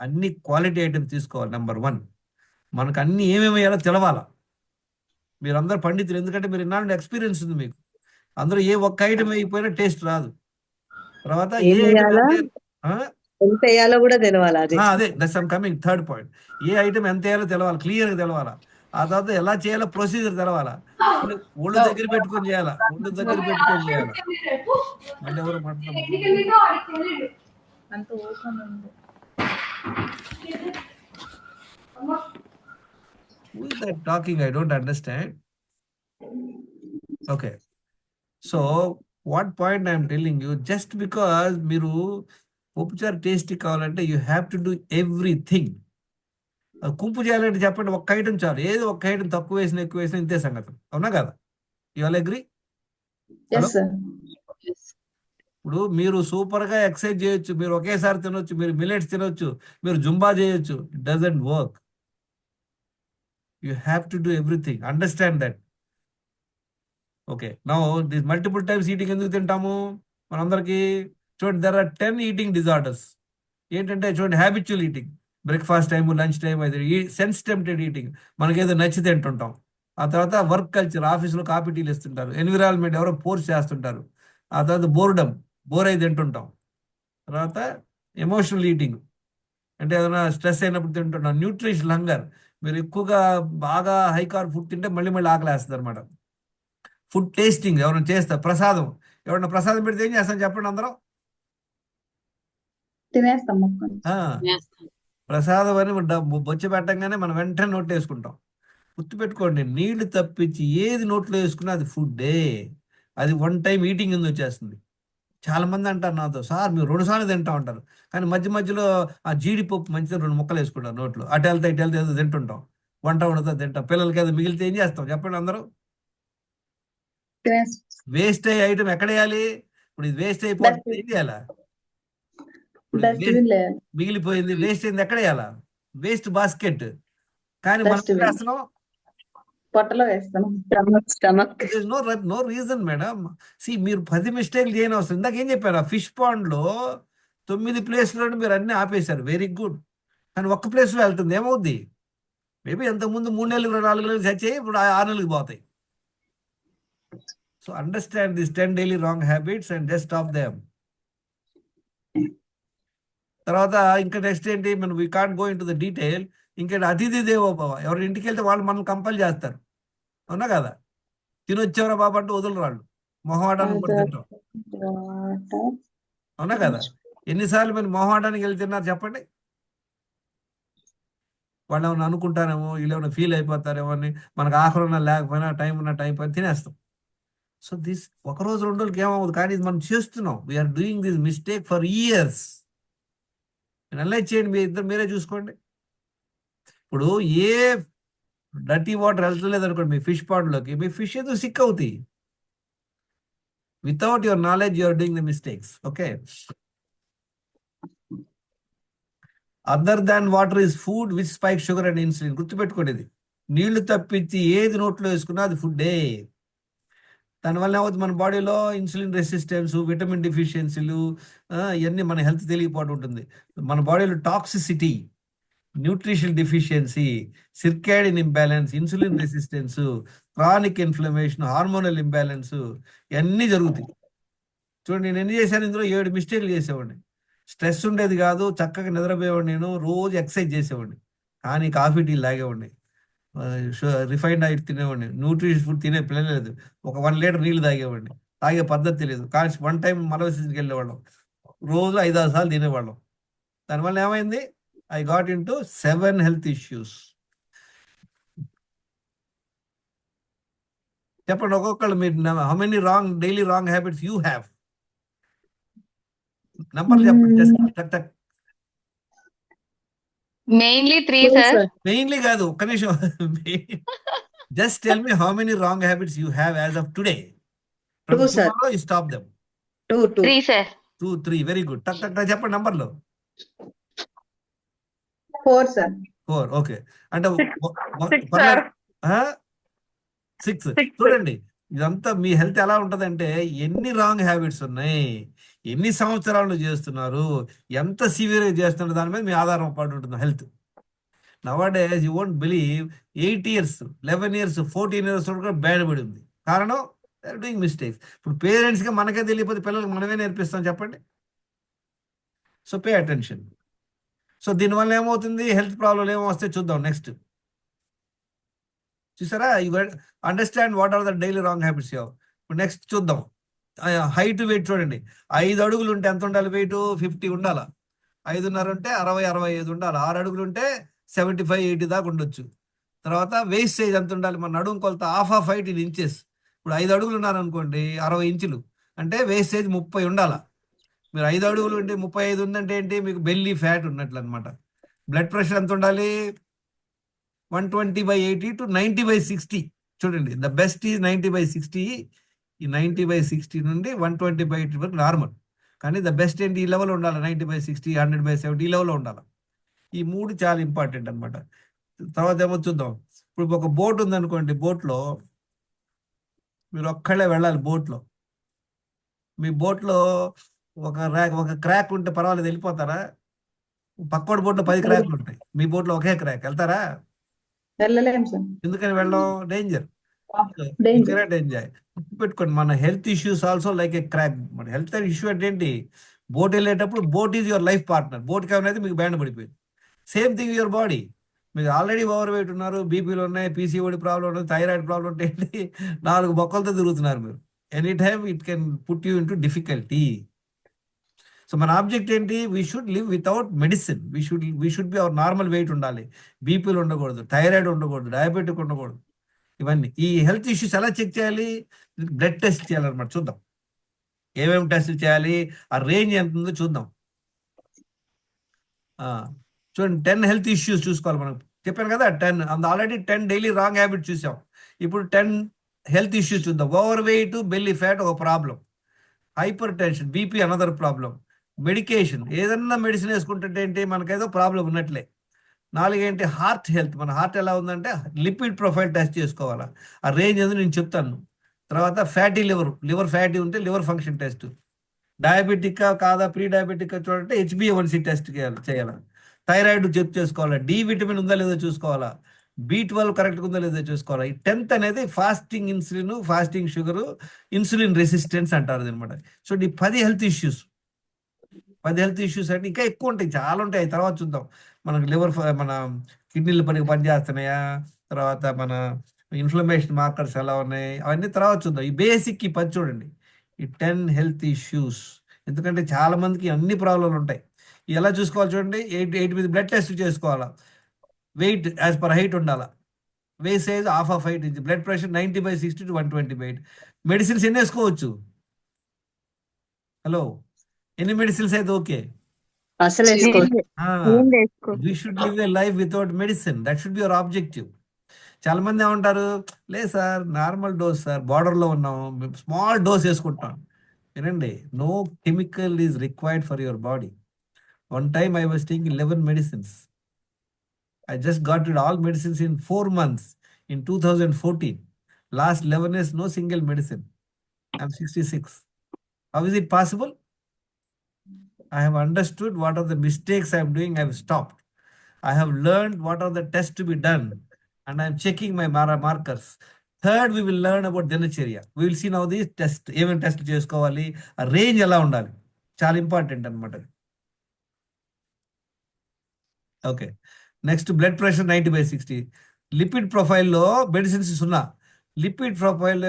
అన్ని క్వాలిటీ ఐటమ్స్ తీసుకోవాలి. నెంబర్ 1, మనకు అన్ని ఏమేమి వేయాలో తెలవాలా. మీరు అందరు పండితులు, ఎందుకంటే మీరు ఇన్నాళ్ళు ఎక్స్పీరియన్స్ ఉంది మీకు. అందరూ ఏ ఒక్క ఐటమ్ వేయకపోయినా టేస్ట్ రాదు. తర్వాత ఏ ఏం ఐటమ్ వేయాలా? ఎంత వేయాలో కూడా తెలవాలి. అది అదే that's I'm coming third point. A item ఎంత వేయాలో తెలవాలి, క్లియర్గా తెలవాలా. ఆ తర్వాత ఎలా చేయాలో ప్రొసీజర్ తెలవాలా. ఒళ్ళు దగ్గర పెట్టుకొని చేయాలా, ఒళ్ళు దగ్గర పెట్టుకొని చేయాలా. మళ్ళీ ఎవరు మాట్లాడుతున్నారు? అంత ఓపెన్ ఉంది. Who is that talking? I don't understand. Okay. So, what point I am telling you, just because మీరు పప్పుచారు టేస్టీ కావాలంటే you have to do everything. కుంపు చేయాలంటే చెప్పండి, ఒక్క ఐటమ్ చాలు. ఏదో ఒక్క ఐటమ్ తక్కువ వేసినా ఎక్కువ వేసినా ఇంతే సంగతి. అవునా కదా? You all agree? yes sir. ఇప్పుడు మీరు సూపర్ గా ఎక్సర్సైజ్ చేయొచ్చు, మీరు ఒకేసారి తినొచ్చు, మీరు మిల్లెట్స్ తినొచ్చు, మీరు జుంబా చేయొచ్చు. It doesn't work. You have to do everything. Understand that. Okay, now this multiple times eating ఎందుకు తింటాము మనందరికి? చూడండి, దెర్ ఆర్ 10 ఈటింగ్ డిజార్డర్స్. ఏంటంటే చూడండి, habitual eating, breakfast time, lunch time, అది సెన్స్ టెంప్టెడ్ ఈటింగ్, మనకేదో నచ్చి తింటుంటాం. ఆ తర్వాత వర్క్ కల్చర్, ఆఫీస్లో కాఫీ టీలు ఇస్తుంటారు. ఎన్విరాన్మెంట్, ఎవరో ఫోర్స్ చేస్తుంటారు. ఆ తర్వాత బోర్ అయి తింటుంటాం. తర్వాత ఎమోషనల్ ఈటింగ్, అంటే ఏదైనా స్ట్రెస్ అయినప్పుడు తింటుంటాం. న్యూట్రిషనల్ హంగర్, మీరు ఎక్కువగా బాగా హై కార్బ్ ఫుడ్ తింటే మళ్ళీ ఆకలి వేస్తుంది అనమాట. ఫుడ్ టేస్టింగ్ ఎవరైనా చేస్తారు. ప్రసాదం, ఎవరైనా ప్రసాదం పెడితే ఏం చేస్తాం చెప్పండి అందరం? తినేస్తాం. ప్రసాదం అని బొచ్చి పెట్టంగానే మనం వెంటనే నోట్లో వేసుకుంటాం. గుర్తుపెట్టుకోండి, నీళ్లు తప్పించి ఏది నోట్లో వేసుకున్నా అది ఫుడ్డే. అది 1 టైం ఈటింగ్ కింద వచ్చేస్తుంది. చాలా మంది అంటారు నాతో, సార్ మీరు 2 సార్లు తింటా ఉంటారు, కానీ మధ్యలో ఆ జీడిపప్పు మంచిగా 2 ముక్కలు వేసుకుంటారు నోట్లో. అటు వెళ్తే ఏదో తింటుంటాం. వంట వండుతా తింటాం. పిల్లలకి ఏదో మిగిలితే ఏం చేస్తాం చెప్పండి అందరూ? వేస్ట్ అయ్యే ఐటమ్ ఎక్కడ వేయాలి? ఇప్పుడు ఇది వేస్ట్ అయిపోతుంది, ఏం చేయాలా? మిగిలిపోయింది, వేస్ట్ అయింది, ఎక్కడ వేయాలా? Waste basket. కానీ మనం చేస్తున్నాం, పొట్టలో వేస్తాను. Stomach no reason madam. మీరు 10 మిస్టేక్లు చేయని అవసరం. ఇందాక ఏం చెప్పారు, ఆ ఫిష్ పాండ్ లో 9 ప్లేస్లో మీరు అన్ని ఆపేశారు, వెరీ గుడ్. కానీ ఒక్క ప్లేస్లో వెళ్తుంది, ఏమవుద్ది? మేబీ అంతకుముందు 3 నెలలు 4 నెలలు చచ్చాయి, ఇప్పుడు 6 నెలలకు పోతాయి. So understand this 10 daily wrong habits and just stop them. తర్వాత ఇంకా నెక్స్ట్ ఏంటి, మనం we can't go in to the detail. ఇంకా అతిథి దేవోభవ. ఎవరి ఇంటికి వెళ్తే వాళ్ళు మనల్ని కంపల్ చేస్తారు, అవునా కదా? తినొచ్చేవరా బాబు అంటే వదలరు వాళ్ళు, మొహమాటాన్ని కూడా తింటాం, అవునా కదా? ఎన్నిసార్లు మీరు మొహమాటానికి వెళ్ళి తిన్నారు చెప్పండి? వాళ్ళు ఏమైనా అనుకుంటారేమో, వీళ్ళు ఏమైనా ఫీల్ అయిపోతారేమో అని, మనకు ఆఖరి ఉన్నా లేకపోయినా టైం ఉన్న టైం పైన తినేస్తాం. సో దిస్ ఒక రోజు 2 రోజులకి ఏమవుతుంది, కానీ ఇది మనం చేస్తున్నాం. We are doing this mistake for years. Analyse చేయండి, మీ ఇద్దరు మీరే చూసుకోండి. ఇప్పుడు ఏ డర్టీ వాటర్ వెళ్తలేదు అనుకోండి మీ ఫిష్ పాండ్లోకి, మీ ఫిష్ ఏదో సిక్ అవుతాయి. Without your knowledge you are doing the mistakes. Okay, other than water is food which spike sugar and insulin. గుర్తుపెట్టుకోండి, ఇది నీళ్లు తప్పించి ఏది నోట్లో వేసుకున్నా అది ఫుడ్డే. దానివల్ల ఏమవుతుంది, మన బాడీలో ఇన్సులిన్ రెసిస్టెన్స్, విటమిన్ డిఫిషియన్సీలు, ఇవన్నీ మన హెల్త్ తెలియకపోవడం ఉంటుంది. మన బాడీలో toxicity, nutrition deficiency, circadian imbalance, insulin resistance, chronic inflammation, hormonal imbalance, ఇవన్నీ జరుగుతాయి. చూడండి, నేను ఎన్ని చేశాను ఇందులో, 7 మిస్టేక్లు చేసేవాడిని. స్ట్రెస్ ఉండేది కాదు, చక్కగా నిద్రపోయేవాడిని, నేను రోజు ఎక్సర్సైజ్ చేసేవాడిని, కానీ కాఫీ టీలు తాగేవాడిని, రిఫైన్డ్ ఆయిల్ తినేవాడిని, న్యూట్రిషన్ ఫుడ్ తినే ప్లాన్ లేదు, ఒక 1 లీటర్ నీళ్ళు తాగేవాడిని, తాగే పద్ధతి లేదు. కానీ 1 టైం మలవిసర్జనకి వెళ్ళేవాళ్ళం, రోజు 5-6 సార్లు తినేవాళ్ళం. దానివల్ల ఏమైంది, I got into 7 health issues. చెప్పండి ఒక్కొక్కళ్ళు, మీరు how many daily wrong habits you have? Number చెప్పండి, జస్ట్ టక్ టక్. Mainly 3, sir. మెయిన్లీ కాదు, ఒక్క నిమిషం. Just tell me how many wrong habits you have as of today. 2, sir. You stop them. 2. 3, sir. 2, 3, very good. టక్ టక్ టక్ చెప్పండి నంబర్లో. 4 సార్. 4, ఓకే. అంటే 6. 6. చూడండి, ఇదంతా మీ హెల్త్ ఎలా ఉంటదంటే, ఎన్ని రాంగ్ హ్యాబిట్స్ ఉన్నాయి, ఎన్ని సంవత్సరాలు చేస్తున్నారు, ఎంత సివియర్గా చేస్తున్నారు, దాని మీద మీ ఆధారం పడి ఉంటుంది health. Nowadays you won't believe, 8 years 11 years 14 years కూడా బ్యాన్ పడి ఉంది. కారణం, దే ఆర్ డూయింగ్ మిస్టేక్స్. ఇప్పుడు పేరెంట్స్గా మనకే తెలియకపోతే పిల్లలకు మనమే నేర్పిస్తాం చెప్పండి. So pay attention. సో దీనివల్ల ఏమవుతుంది, హెల్త్ ప్రాబ్లం ఏమో వస్తే చూద్దాం నెక్స్ట్. చూసారా, you understand what are the daily wrong habits you. ఇప్పుడు నెక్స్ట్ చూద్దాం. హైట్ వెయిట్ చూడండి, 5 అడుగులు ఉంటే ఎంత ఉండాలి వెయిట్? 50 ఉండాలా. 5.5 ఉంటే 60-65 ఉండాలి. 6 అడుగులు ఉంటే 75-80 దాకా ఉండొచ్చు. తర్వాత వేస్ట్ సైజ్ ఎంత ఉండాలి? మన నడుము కొలత half height in inches. ఇప్పుడు 5 అడుగులు ఉన్నారనుకోండి, 60 ఇంచులు అంటే వేస్ట్ సైజ్ 30 ఉండాలా. మీరు 5 అడుగులు ఉంటే 35 ఉందంటే ఏంటి, మీకు బెల్లీ ఫ్యాట్ ఉన్నట్లు అనమాట. బ్లడ్ ప్రెషర్ ఎంత ఉండాలి? 120/80 to 90/60. చూడండి, ద బెస్ట్ ఈజ్ 90/60. ఈ 90/60 నుండి 120/80 వరకు నార్మల్. కానీ ద బెస్ట్ ఏంటి, ఈ లెవెల్ ఉండాలి, 90/60, 100/70 ఈ లెవెల్లో ఉండాలి. ఈ 3 చాలా ఇంపార్టెంట్ అనమాట. తర్వాత ఏమో చూద్దాం. ఇప్పుడు ఒక బోట్ ఉందనుకోండి, బోట్లో మీరు ఒక్కళ్ళే వెళ్ళాలి. బోట్లో మీ బోట్లో ఒక క్రాక్ ఉంటే పర్వాలేదు, వెళ్ళిపోతారా? పక్కోడి బోట్లో 10 క్రాక్లు ఉంటాయి, మీ బోట్లో ఒకే క్రాక్, వెళ్తారా? వెళ్ళలేం సార్. ఎందుకని వెళ్ళడం? డేంజర్. డేంజర్. ఎంజాయ్ పెట్టుకోండి. మన health issues also like a crack. మన హెల్త్ ఇష్యూ అంటే ఏంటి, బోట్ వెళ్ళేటప్పుడు boat is your life partner. బోట్కి ఏమైనా మీకు బ్యాండ్ పడిపోయింది. Same thing your body. మీకు ఆల్రెడీ ఓవర్ వెయిట్ ఉన్నారు, బీపీలు ఉన్నాయి, పీసీఓడి ప్రాబ్లం ఉన్నాయి, థైరాయిడ్ ప్రాబ్లం ఉంటే 4 బొక్కలతో తిరుగుతున్నారు మీరు. Any time it can put you into difficulty. So మన ఆబ్జెక్ట్ ఏంటి, we should live without medicine. We should be our normal weight ఉండాలి, బీపీలు ఉండకూడదు, థైరాయిడ్ ఉండకూడదు, డయాబెటిక్ ఉండకూడదు. ఇవన్నీ ఈ హెల్త్ ఇష్యూస్ ఎలా చెక్ చేయాలి? బ్లడ్ టెస్ట్ చేయాలన్నమాట. చూద్దాం ఏమేమి టెస్ట్లు చేయాలి, ఆ రేంజ్ ఎంత ఉందో చూద్దాం. చూడండి, 10 హెల్త్ ఇష్యూస్ చూసుకోవాలి మనం. చెప్పాను కదా 10, ఆల్రెడీ 10 డైలీ రాంగ్ హ్యాబిట్ చూసాం. ఇప్పుడు 10 హెల్త్ ఇష్యూస్ చూద్దాం. ఓవర్ వెయిట్, బెల్లీ ఫ్యాట్ ఒక problem, hyper tension, BP another problem, medication, ఏదన్నా మెడిసిన్ వేసుకుంటే ఏంటి, మనకేదో ప్రాబ్లం ఉన్నట్లే. 4 ఏంటి హార్ట్ హెల్త్. మన హార్ట్ ఎలా ఉందంటే లిపిడ్ ప్రొఫైల్ టెస్ట్ చేసుకోవాలా, ఆ రేంజ్ ఏదో నేను చెప్తాను. తర్వాత ఫ్యాటీ లివర్ ఫ్యాటీ ఉంటే లివర్ ఫంక్షన్ టెస్ట్. డయాబెటిక్ కాదా ప్రీ డయాబెటిక్ చూడంటే HbA1c టెస్ట్ చేయాలి. థైరాయిడ్ చెక్ చేసుకోవాలా, డి విటమిన్ ఉందా లేదో చూసుకోవాలా, B12 కరెక్ట్గా ఉందా లేదో చూసుకోవాలా. ఈ 10th అనేది fasting insulin, fasting sugar, insulin resistance అంటారు అనమాట. సో ఈ 10 హెల్త్ ఇష్యూస్ అంటే ఇంకా ఎక్కువ ఉంటాయి, చాలా ఉంటాయి. తర్వాత చూద్దాం. మనకు మన కిడ్నీలు పనిచేస్తున్నాయా, తర్వాత మన ఇన్ఫ్లమేషన్ మార్కర్స్ ఎలా ఉన్నాయి, అవన్నీ తర్వాత చూద్దాం. ఈ బేసిక్ ఈ 10 చూడండి, ఈ 10 హెల్త్ ఇష్యూస్. ఎందుకంటే చాలా మందికి అన్ని ప్రాబ్లంలు ఉంటాయి. ఎలా చూసుకోవాలి చూడండి, 8 మీద బ్లడ్ టెస్ట్ చేసుకోవాలా, వెయిట్ యాజ్ పర్ హైట్ ఉండాలా, weight size half of height inch, blood pressure 90/60 to 120/8. Medicines ఎన్ని వేసుకోవచ్చు? హలో, ఎన్ని మెడిసిన్స్ అయితే ఓకే? అసలు వేసుకోవచ్చు. We should live a life without medicine, that should be your objective. చాలా మంది ఏమంటారు, లేదు సార్ నార్మల్ డోస్ సార్, బార్డర్లో ఉన్నాం, స్మాల్ డోస్ వేసుకుంటాం. వినండి, no chemical is required for your body. One time I was taking 11 medicines. I just got rid all medicines in 4 months in 2014. Last 11 years, no single medicine. I'm 66. How is it possible? I have understood what are the mistakes I'm doing. I have stopped. I have learned what are the tests to be done, and I'm checking my markers. Third, we will learn about Dinacharya. We will see now these tests. Even test chesukovali, a range ela undali. Chaala important anamata. Okay, next blood pressure 90/60. Lipid ప్రొఫైల్లో మెడిసిన్స్ సున్నా. లిపిడ్ ప్రొఫైల్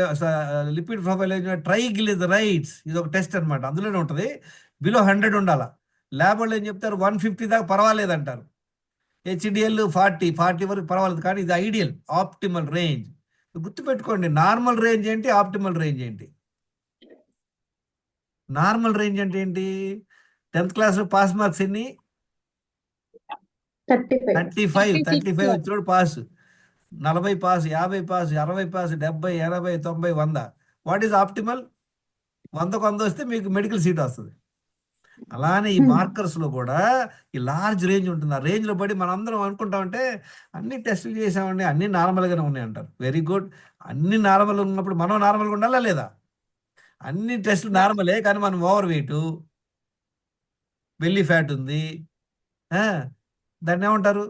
ట్రైగ్లిజరైడ్స్ ఇది ఒక టెస్ట్ అనమాట, అందులోనే ఉంటుంది. బిలో 100 ఉండాలా. ల్యాబ్ వాళ్ళు ఏం చెప్తారు, 150 దాకా పర్వాలేదు అంటారు. HDL 40 వరకు పర్వాలేదు, కానీ ఇది ఐడియల్ ఆప్టిమల్ రేంజ్. గుర్తుపెట్టుకోండి, నార్మల్ రేంజ్ ఏంటి, ఆప్టిమల్ రేంజ్ ఏంటి. నార్మల్ రేంజ్ అంటే ఏంటి? 10th క్లాస్లో పాస్ మార్క్స్ ఎన్ని? 35 వచ్చినోడు pass, 40 pass, 50 pass, 60 pass, 70, 80, 90, 100. What is optimal? 100కు 100 వస్తే మీకు మెడికల్ సీట్ వస్తుంది. అలానే ఈ మార్కర్స్ లో కూడా ఈ లార్జ్ రేంజ్ ఉంటుంది. ఆ రేంజ్ లో పడి మనం అందరం అనుకుంటామంటే అన్ని టెస్టులు చేసామండి, అన్ని నార్మల్ గానే ఉన్నాయి అంటారు. Very good. అన్ని నార్మల్ ఉన్నప్పుడు మనం నార్మల్గా ఉండాలా లేదా? అన్ని టెస్టులు నార్మలే, కానీ మనం ఓవర్ వెయిట్, బెల్లీ ఫ్యాట్ ఉంది, దాన్ని ఏమంటారు?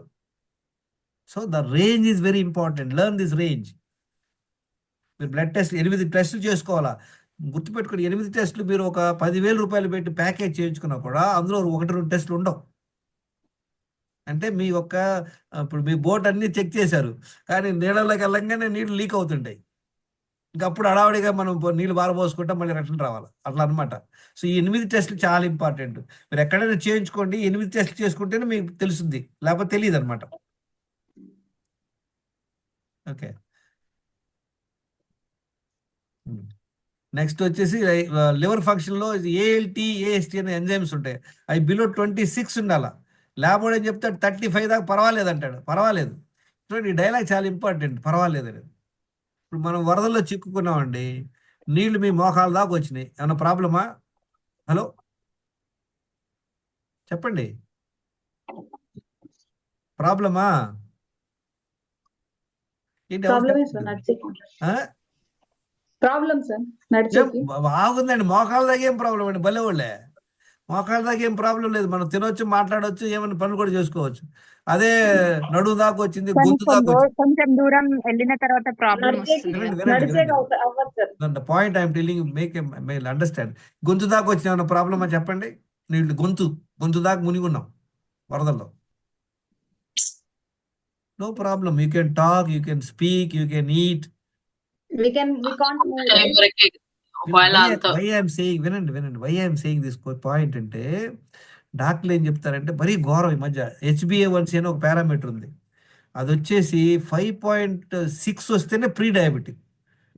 So the range is very important. Learn this range. మీరు బ్లడ్ టెస్ట్ 8 టెస్టులు చేసుకోవాలా. గుర్తుపెట్టుకుని 8 టెస్టులు మీరు ఒక 10,000 రూపాయలు పెట్టి ప్యాకేజ్ చేయించుకున్నా కూడా అందులో 1-2 టెస్టులు ఉండవు. అంటే మీ యొక్క ఇప్పుడు మీ బోట్ అన్ని చెక్ చేశారు, కానీ నీళ్ళలోకి వెళ్ళంగానే నీళ్ళు లీక్ అవుతుంటాయి. ఇంకప్పుడు హడావుడిగా మనం నీళ్ళు బారబోసుకుంటాం, మళ్ళీ రిటర్న్ రావాలి, అట్లా అనమాట. సో ఈ 8 టెస్టులు చాలా ఇంపార్టెంట్. మీరు ఎక్కడైనా చేయించుకోండి, 8 టెస్టులు చేసుకుంటేనే మీకు తెలుస్తుంది, లేకపోతే తెలియదు అనమాట. ఓకే, నెక్స్ట్ వచ్చేసి లివర్ ఫంక్షన్లో ALT, AST అనే ఎంజైమ్స్ ఉంటాయి. అవి బిలో 26 ఉండాలా. ల్యాబ్ వాడు ఏం చెప్తాడు, 35 దాకా పర్వాలేదు అంటాడు. పర్వాలేదు చూడండి, ఈ డైలాగ్ చాలా ఇంపార్టెంట్, పర్వాలేదు అనేది. ఇప్పుడు మనం వరదల్లో చిక్కుకున్నామండి, నీళ్లు మీ మోకాల దాకా వచ్చినాయి, ఏమన్నా ప్రాబ్లమా? హలో చెప్పండి, ప్రాబ్లమా ఏంటి? బాగుందండి, మోకాళ్ళ దాకా ఏం ప్రాబ్లం అండి, భలే వాళ్ళే. మోకాళ్ళ దాకా ఏం ప్రాబ్లం లేదు, మనం తినొచ్చు, మాట్లాడవచ్చు, ఏమైనా పనులు కూడా చేసుకోవచ్చు. అదే నడుము దాకా వచ్చింది, గొంతు దాకా వచ్చింది, కొంచెం దూరం వెళ్ళిన తర్వాత ప్రాబ్లం వస్తుంది. Point I'm telling, make understand. గొంతు దాకా వచ్చిన ఏమైనా ప్రాబ్లమా చెప్పండి? నీళ్ళు గొంతు దాకా మునిగున్నాం వరదల్లో, no problem. You can talk, you can speak, you can eat. We can't move. Why I'm saying, వినండి why I'm saying this point అంటే, డాక్టర్లు ఏం చెప్తారంటే మరీ ఘోరం. ఈ మధ్య HbA1c అని ఒక పారామీటర్ ఉంది, అది వచ్చేసి 5.6 వస్తేనే ప్రీ డయాబెటిక్.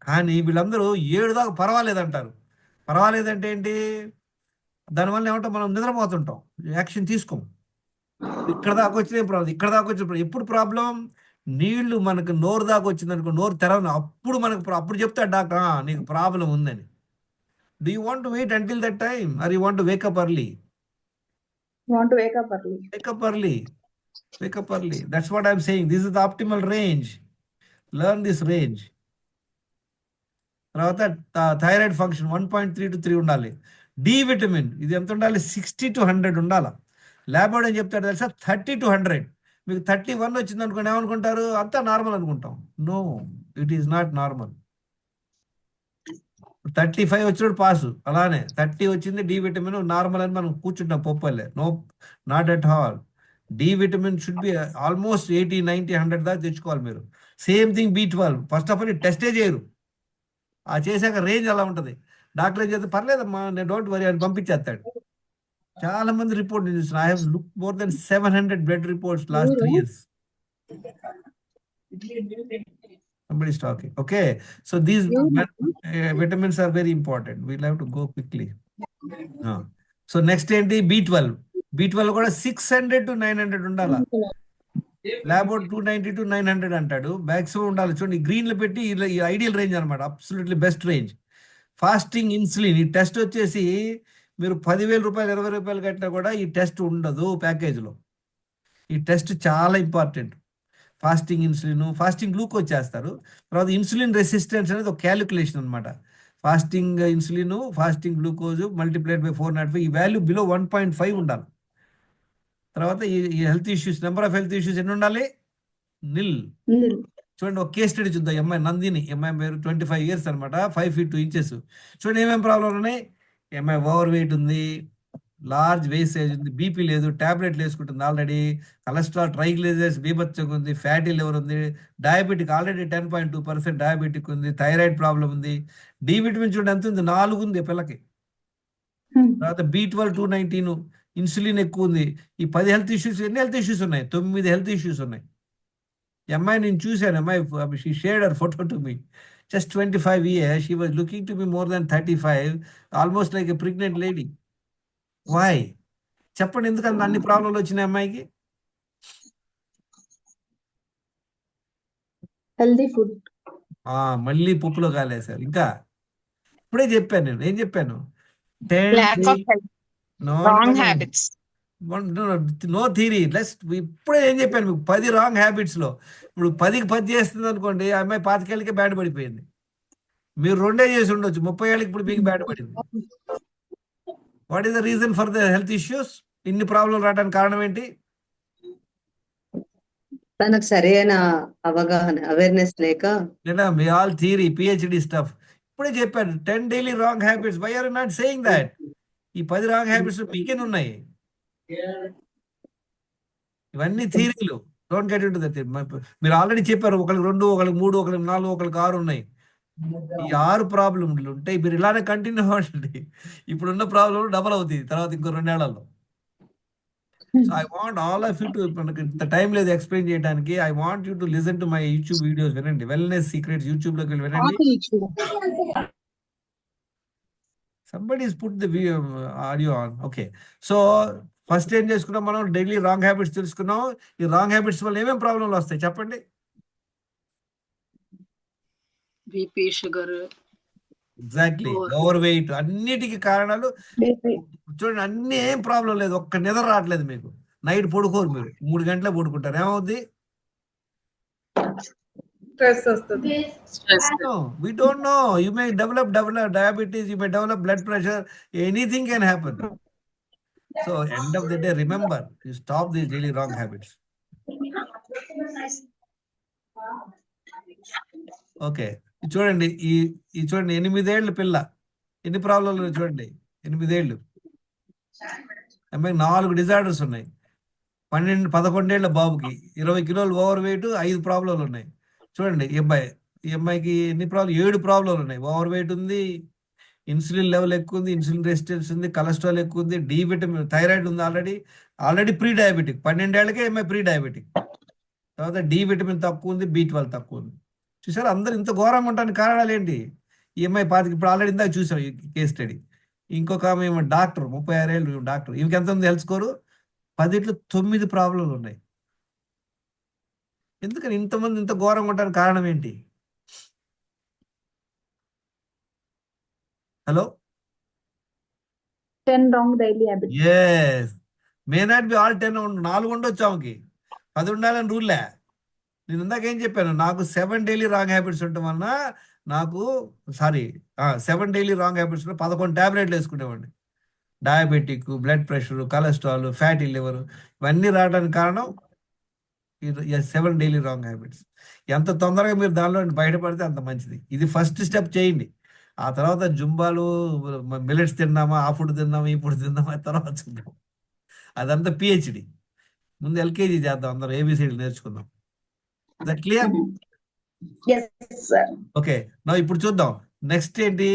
కానీ వీళ్ళందరూ 7 దాకా పర్వాలేదంటారు. పర్వాలేదంటే ఏంటి? దానివల్ల ఏమంటాం, మనం నిద్రపోతుంటాం, యాక్షన్ తీసుకోము. ఇక్కడ దాకా వచ్చిన ప్రాబ్లం, ఇక్కడ దాకా వచ్చిన ఎప్పుడు ప్రాబ్లం? నీళ్లు మనకు నోరు దాకా వచ్చింది అనుకో, నోరు తెరవను, అప్పుడు మనకు అప్పుడు చెప్తాడు డాక్టర్ నీకు ప్రాబ్లం ఉందని. Do you want to wait until that time, or you want to wake up early? Want to wake up early. Wake up early. Wake up early. That's what I'm saying. This is the optimal range. Learn this range. తర్వాత థైరాయిడ్ ఫంక్షన్ 1.3 to 3 ఉండాలి. డి విటమిన్ ఇది ఎంత ఉండాలి? 60 to 100 ఉండాలి. ల్యాబోర్డ్ ఏం చెప్తాడు తెలుసా? 30 to 100. మీకు 31 వచ్చింది అనుకోండి, ఏమనుకుంటారు? అంతా నార్మల్ అనుకుంటాం. No, it is not normal. 35 వచ్చినప్పుడు పాసు. అలానే 30 వచ్చింది డి విటమిన్ నార్మల్ అని మనం కూర్చుంటాం పొప్పలే. No, not at all. D vitamin should be almost 80, 90, 100 దాకా తెచ్చుకోవాలి మీరు. Same thing B12. First of all టెస్టే చేయరు. ఆ చేశాక రేంజ్ అలా ఉంటుంది. డాక్టర్ ఏం చేస్తే పర్లేదమ్మా, నేను డోంట్ వరీ అని పంపించేస్తాడు. చాలా మంది రిపోర్ట్ నేను చూసిన. I have look more than 700 blood reports last 3 years. Somebody is talking. Okay, so these vitamins are very important. We'll have to go quickly. So next ఏంటి? B12. B12 కూడా 600 to 900 ఉండాలా. ల్యాబోర్డ్ 290 to 900 అంటాడు. మ్యాక్సిమం ఉండాలి. చూడండి, గ్రీన్ లో పెట్టి ఈ ఐడియల్ రేంజ్ అనమాట. Absolutely best range. Fasting insulin ఈ టెస్ట్ వచ్చేసి మీరు 10,000 రూపాయలు 20 రూపాయలు కట్టినా కూడా ఈ టెస్ట్ ఉండదు ప్యాకేజ్లో. ఈ టెస్ట్ చాలా important. Fasting insulin, fasting glucose చేస్తారు. తర్వాత ఇన్సులిన్ రెసిస్టెన్స్ అనేది ఒక క్యాలిక్యులేషన్ అనమాట. Fasting insulin, fasting glucose multiplied by 405, ఈ వాల్యూ బిలో 1.5 ఉండాలి. తర్వాత ఈ health issues, number of health issues ఎన్ని ఉండాలి? నిల్. చూడండి, ఒక కేస్ స్టడీ చూద్దాం. అమ్మాయి నందిని, అమ్మాయి పేరు 25 years అనమాట, 5 feet 2 inches. చూడండి ఏమేమి ప్రాబ్లం ఉన్నాయి. అమ్మాయి ఓవర్ వెయిట్ ఉంది, లార్జ్ వేస్టేజ్ ఉంది, బీపీ లేదు, టాబ్లెట్లు వేసుకుంటుంది ఆల్రెడీ, కొలెస్ట్రాల్, ట్రైగ్లిజరైడ్స్ బీభత్సంగా ఉంది, ఫ్యాటీ లివర్ ఉంది, డయాబెటిక్ ఆల్రెడీ 10.2% డయాబెటిక్ ఉంది, థైరాయిడ్ ప్రాబ్లం ఉంది. డి విటమిన్ చూడండి ఎంత ఉంది? 4 ఉంది పిల్లకి. తర్వాత B12 219, ఇన్సులిన్ ఎక్కువ ఉంది. ఈ 10 హెల్త్ ఇష్యూస్. ఎన్ని హెల్త్ ఇష్యూస్ ఉన్నాయి? 9 హెల్త్ ఇష్యూస్ ఉన్నాయి. ఈ అమ్మాయి నేను చూశాను. అమ్మాయి she shared her photo to me. Just 25 years. She was looking to be more than 35, almost like a pregnant lady. Why? చెప్పండి, ఎందుకంటే అన్ని ప్రాబ్లంలు వచ్చినాయి అమ్మాయికి? Healthy food. మళ్ళీ పప్పులో కాలేసారు. ఇంకా ఇప్పుడే చెప్పాను నేను. ఏం చెప్పాను? Lack of health, wrong habits. No theory. ఇప్పుడే ఏం చెప్పాను మీకు? 10 రాంగ్ హ్యాబిట్స్ లో ఇప్పుడు 10కి 10 చేస్తుంది అనుకోండి, ఆ అమ్మాయి 25 ఏళ్ళకే బ్యాడ్ పడిపోయింది. మీరు 2 చేసి ఉండొచ్చు, 30 ఏళ్ళకి ఇప్పుడు మీకు బ్యాడ్ పడింది. What is the reason for the health issues? ఇన్ని ప్రాబ్లం రావడానికి కారణం ఏంటి? తనకు సరైన అవగాహన, అవేర్నెస్ లేక. లేదా మీ ఆల్ థియరీ, PhD స్టఫ్. ఇప్పుడే చెప్పాను 10 daily wrong habits. Why are not saying that? ఈ 10 రాంగ్ హ్యాబిట్స్ మీకేనే ఉన్నాయి. ఇవన్నీ థియరీలు. Don't get into that. మీరు ఆల్రెడీ చెప్పారు, ఒకరికి 2, ఒకరికి 3, ఒకరికి 4, ఒకరికి 6 ఉన్నాయి. ఈ 6 ప్రాబ్లంలు ఉంటాయి. మీరు ఇలానే కంటిన్యూ అవ్వండి. ఇప్పుడున్న ప్రాబ్లం డబల్ అవుతుంది తర్వాత ఇంకో 2 ఏళ్లలో. So I want all of you to, మనకి ఇంత టైం లేదు ఎక్స్ప్లెయిన్ చేయడానికి. I want you to listen to my YouTube videos. వినండి, వెల్నెస్ సీక్రెట్స్ యూట్యూబ్ లోకి వెళ్ళి వినండి. Somebody has put the audio on. Okay, so first ఏం చేసుకున్నాం మనం? డైలీ రాంగ్ హ్యాబిట్స్ తెలుసుకున్నాం. ఈ రాంగ్ హ్యాబిట్స్ వల్ల ఏమేమి ప్రాబ్లంలు వస్తాయి చెప్పండి? BP, sugar, exactly, over weight. అన్నిటికీ కారణాలు చూడండి. అన్ని ఏం ప్రాబ్లం లేదు, ఒక్క నిద్ర రావట్లేదు మీకు. నైట్ పడుకోరు మీరు, 3 గంటలే పడుకుంటారు. ఏమవుద్ది? స్ట్రెస్ వస్తుంది. Stress. We don't know. You may develop diabetes, you may develop blood pressure, anything can happen. So end of the day, remember, you stop these daily wrong habits. Okay, చూడండి ఈ చూడండి 8 ఏళ్ళ పిల్ల ఎన్ని ప్రాబ్లంలు చూడండి. 8 ఏళ్ళు అమ్మాయి 4 డిజార్డర్స్ ఉన్నాయి. 11 ఏళ్ల బాబుకి 20 కిలోలు ఓవర్ వెయిట్, 5 ప్రాబ్లంలు ఉన్నాయి. చూడండి ఈ అమ్మాయికి ఎన్ని ప్రాబ్లం? 7 ప్రాబ్లంలు ఉన్నాయి. ఓవర్ వెయిట్ ఉంది, ఇన్సులిన్ లెవెల్ ఎక్కువ ఉంది, ఇన్సులిన్ రెసిస్టెన్స్ ఉంది, కొలెస్ట్రాల్ ఎక్కువ ఉంది, డి విటమిన్, థైరాయిడ్ ఉంది, ఆల్రెడీ ప్రీ డయాబెటిక్. 12 ఏళ్ళకే అమ్మాయి ప్రీ డయాబెటిక్. తర్వాత డి విటమిన్ తక్కువ ఉంది, B12 తక్కువ ఉంది. చూసారు అందరు ఇంత ఘోరంగా ఉండడానికి కారణాలు ఏంటి? ఈ అమ్మాయి 25, ఇప్పుడు ఆల్రెడీ ఇందాక చూసాం ఈ కేస్ స్టడీ. ఇంకొక ఆమె డాక్టర్, 36 ఏళ్ళు డాక్టర్. ఈమెకి ఎంత ఉంది హెల్త్ స్కోరు? 10 9 ప్రాబ్లంలు ఉన్నాయి. ఎందుకని ఇంతమంది ఇంత ఘోరంగా ఉండడానికి కారణం ఏంటి? Hello, 10 wrong daily habits. yes, may not be all 10. 4 ఉండొచ్చు ఆమెకి. 10 ఉండాలని రూల్లే. నేను ఇందాక ఏం చెప్పాను, నాకు 7 డైలీ రాంగ్ హ్యాబిట్స్ ఉండటం వలన నాకు 7 డైలీ రాంగ్ హ్యాబిట్స్ 11 టాబ్లెట్లు వేసుకునేవాడిని. Diabetic, blood pressure, cholesterol, fatty liver ఇవన్నీ రావడానికి కారణం 7 డైలీ రాంగ్ హ్యాబిట్స్. ఎంత తొందరగా మీరు దానిలో బయటపడితే అంత మంచిది. ఇది ఫస్ట్ స్టెప్ చేయండి. ఆ తర్వాత జుంబాలు, మిల్లెట్స్ తిన్నామా, ఆ ఫుడ్ తిందామా, ఈ ఫుడ్ తిందామా, తర్వాత చూద్దాం. అదంతా పిహెచ్డి. ముందు ఎల్కేజీ చేద్దాం, అందరం ఏబిసిడి నేర్చుకుందాం. క్లియర్? Yes, sir. ఓకే, నా ఇప్పుడు చూద్దాం నెక్స్ట్ ఏంటి.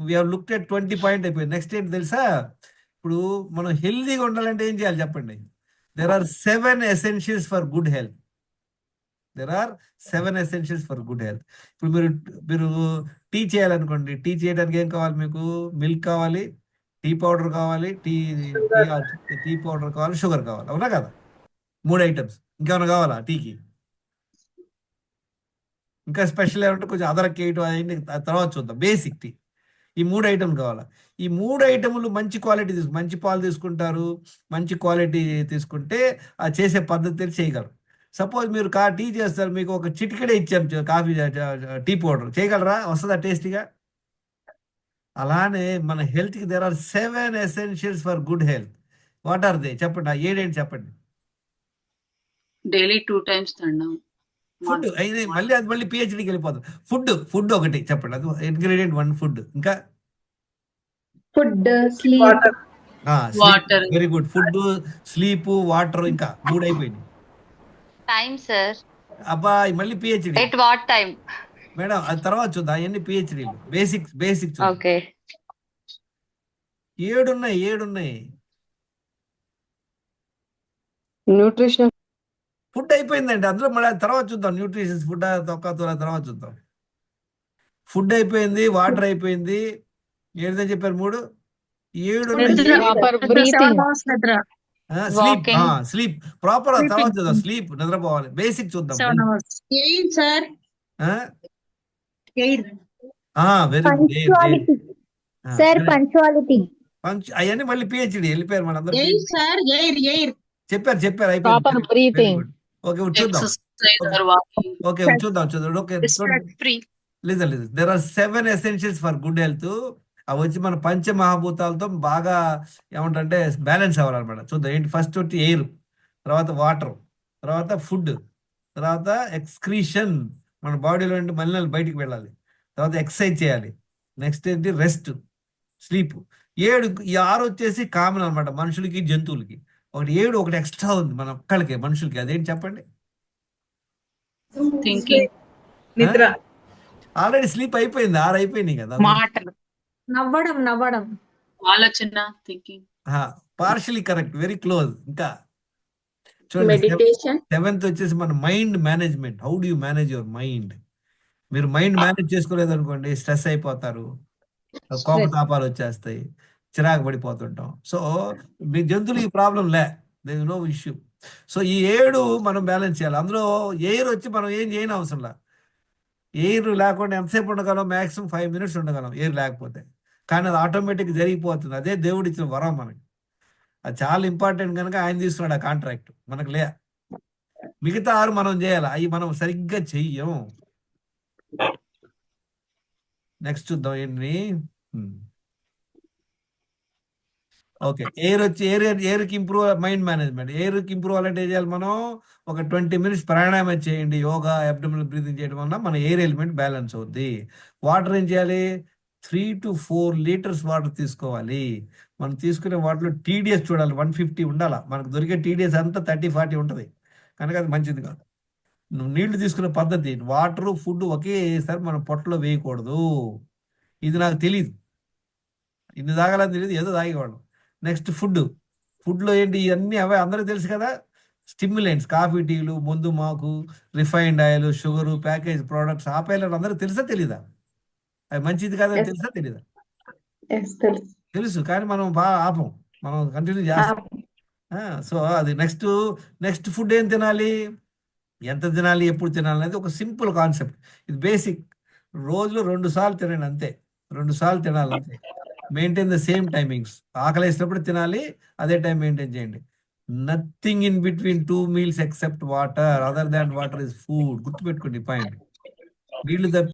We have looked at 20 point అయిపోయింది. నెక్స్ట్ ఏంటి తెలుసా? ఇప్పుడు మనం హెల్దీగా ఉండాలంటే ఏం చేయాలి చెప్పండి. There are 7 essentials for good health. ఇప్పుడు మీరు టీ చేయాలనుకోండి, టీ చేయడానికి ఏం కావాలి మీకు? మిల్క్ కావాలి, టీ పౌడర్ కావాలి, టీ పౌడర్ కావాలి, షుగర్ కావాలి, అవునా కదా? 3 ఐటమ్స్. ఇంకేమైనా కావాలా టీకి? ఇంకా స్పెషల్ ఏమంటే కొంచెం అదరక్ వేయటం అయ్యింది, తర్వాత చూద్దాం. బేసిక్ టీ ఈ 3 ఐటమ్ కావాలా. ఈ 3 ఐటములు మంచి క్వాలిటీ మంచి పాలు తీసుకుంటారు, మంచి క్వాలిటీ తీసుకుంటే ఆ చేసే పద్ధతి తెలిసి చేయగలరు. సపోజ్ మీరు టీ చేస్తారు, మీకు ఒక చిటికెడే ఇచ్చాం కాఫీ టీ పౌడర్, చేయగలరా? వస్తుందా టేస్టీగా? అలానే మన హెల్త్కి there are 7 essentials for good health. What are they? చెప్పండి. ఆ 7 ఏంటి చెప్పండి. డైలీ 2 times తినడం. ఫుడ్ అయితే మళ్ళీ పిహెచ్డికి వెళ్ళిపోతుంది. ఫుడ్ ఒకటి చెప్పండి, అది ఇంగ్రీడియంట్ 1 ఫుడ్. ఇంకా Food, sleep. Water. Water. Very good. Food, sleep, water, ఇంకా 3 అయిపోయింది. Time, sir. అబ్బా మళ్ళీ PhD At what time? Madam, అది తర్వాత చూద్దాం. అవన్నీ పిహెచ్డీలు. బేసిక్ చూద్దాం. Okay. 7 ఉన్నాయి. న్యూట్రిషన్. ఫుడ్ అయిపోయిందండి. అందులో మళ్ళీ తర్వాత చూద్దాం. న్యూట్రిషన్స్ ఫుడ్ తర్వాత చూద్దాం. ఫుడ్ అయిపోయింది, వాటర్ అయిపోయింది. ఏదని చెప్పారు? 3. 7 నిద్ర. Proper 7 breathing. hours నిద్ర. స్లీప్. Walking. Sleep proper. తర్వాత Sleeping. చూద్దాం. స్లీప్, నిద్రపోవాలి. బేసిక్ చూద్దాం. 7 hours. Air, sir. Air. Very good. Sir, punctuality. అవన్నీ మళ్ళీ పిహెచ్డి వెళ్ళిపోయారు మన అందరూ. Air, sir. Air. చెప్పారు Proper breathing. ఓకే, చూద్దాం. Exercise or walking. ఓకే, చూద్దాం. Okay, Stress free. లేదు. There are 7 essentials for good health. అవి వచ్చి మన పంచమహాభూతాలతో బాగా ఏమంటే బ్యాలెన్స్ అవ్వాలన్నమాట. చూద్దాం ఏంటి. ఫస్ట్ వచ్చి ఎయిర్, తర్వాత వాటర్, తర్వాత ఫుడ్, తర్వాత ఎక్స్క్రీషన్, మన బాడీలో నుండి మలినాలు బయటికి వెళ్ళాలి, తర్వాత ఎక్సర్సైజ్ చేయాలి, నెక్స్ట్ ఏంటి రెస్ట్, స్లీప్. 7 ఈ 6 వచ్చేసి కామన్ అనమాట మనుషులకి, జంతువులకి. 7 ఎక్స్ట్రా ఉంది మన ఒక్కళ్ళకి, మనుషులకి. అదేంటి చెప్పండి. Thinking. నిద్ర. ఆల్రెడీ స్లీప్ అయిపోయింది, 6 అయిపోయినాయి కదా. Matter. నవ్వడం. ఆలోచన. Thinking. Partially correct, very close. ఇంకా చూడండి. Meditation. 7th వచ్చేసి మన mind management. How do you manage your mind? మీరు మైండ్ మేనేజ్ చేసుకోలేదు అనుకోండి, స్ట్రెస్ అయిపోతారు, కోపతాపాలు వచ్చేస్తాయి, చిరాకు పడిపోతుంటాం. సో మీ జంతువులు ఈ ప్రాబ్లం లే, there is no issue. So ఈ 7 మనం బ్యాలెన్స్ చేయాలి. అందులో ఎయిర్ వచ్చి మనం ఏం చేయని అవసరం లే. ఎయిర్ లేకుండా ఎంతసేపు ఉండగలం? మ్యాక్సిమం 5 minutes ఉండగలం ఎయిర్ లేకపోతే. కానీ అది ఆటోమేటిక్ జరిగిపోతుంది. అదే దేవుడు ఇచ్చిన వరం మనకి. అది చాలా ఇంపార్టెంట్ కనుక ఆయన తీసుకున్నాడు ఆ కాంట్రాక్ట్. మనకు లే. మిగతా 6 మనం చేయాలి. అవి మనం సరిగ్గా చెయ్యం. నెక్స్ట్ చూద్దాం ఏంటి. ఓకే, ఎయిర్కి ఇంప్రూవ్ మైండ్ మేనేజ్మెంట్. ఎయిర్కి ఇంప్రూవ్ అవ్వాలంటే ఏం చేయాలి? మనం ఒక 20 minutes ప్రాణాయామం చేయండి, యోగా, అబ్డోమినల్ బ్రీతింగ్ చేయడం వల్ల మన ఎయిర్ ఎలిమెంట్ బ్యాలెన్స్ అవుద్ది. వాటర్ ఏం చేయాలి? 3 to 4 liters వాటర్ తీసుకోవాలి. మనం తీసుకునే వాటర్లో టీడీఎస్ చూడాలి, 150 ఉండాలి. మనకు దొరికే టీడీఎస్ అంతా 30-40 ఉంటుంది, కనుక అది మంచిది కాదు. నువ్వు నీళ్లు తీసుకునే పద్ధతి, వాటర్, ఫుడ్ ఒకేసారి మనం పొట్టలో వేయకూడదు. ఇది నాకు తెలియదు, ఇన్ని తాగాలని తెలియదు, ఏదో తాగేవాళ్ళం. నెక్స్ట్ ఫుడ్లో ఏంటి? ఇవన్నీ అవే అందరికీ తెలుసు కదా. స్టిమ్యులెంట్స్, కాఫీ, టీలు, మందు మాకు, refined oil, sugar, package products ఆపేయాలని అందరికీ తెలుసా తెలీదా? అవి మంచిది కాదని తెలుసా తెలీదా? తెలుసు, కానీ మనం బాగా ఆపం, మనం కంటిన్యూ చేస్తాం. సో అది నెక్స్ట్ ఫుడ్ ఏం తినాలి, ఎంత తినాలి, ఎప్పుడు తినాలి అనేది ఒక సింపుల్ కాన్సెప్ట్. ఇది బేసిక్. రోజులో 2 సార్లు తినండి, అంతే. 2 సార్లు తినాలి అంతే. Maintain the same timings. ఆకలి వేసినప్పుడు తినాలి, అదే టైం మెయింటైన్ చేయండి. Nothing in between 2 meals except water. Other than water is food. గుర్తుపెట్టుకోండి పాయింట్. నీళ్లు తప్ప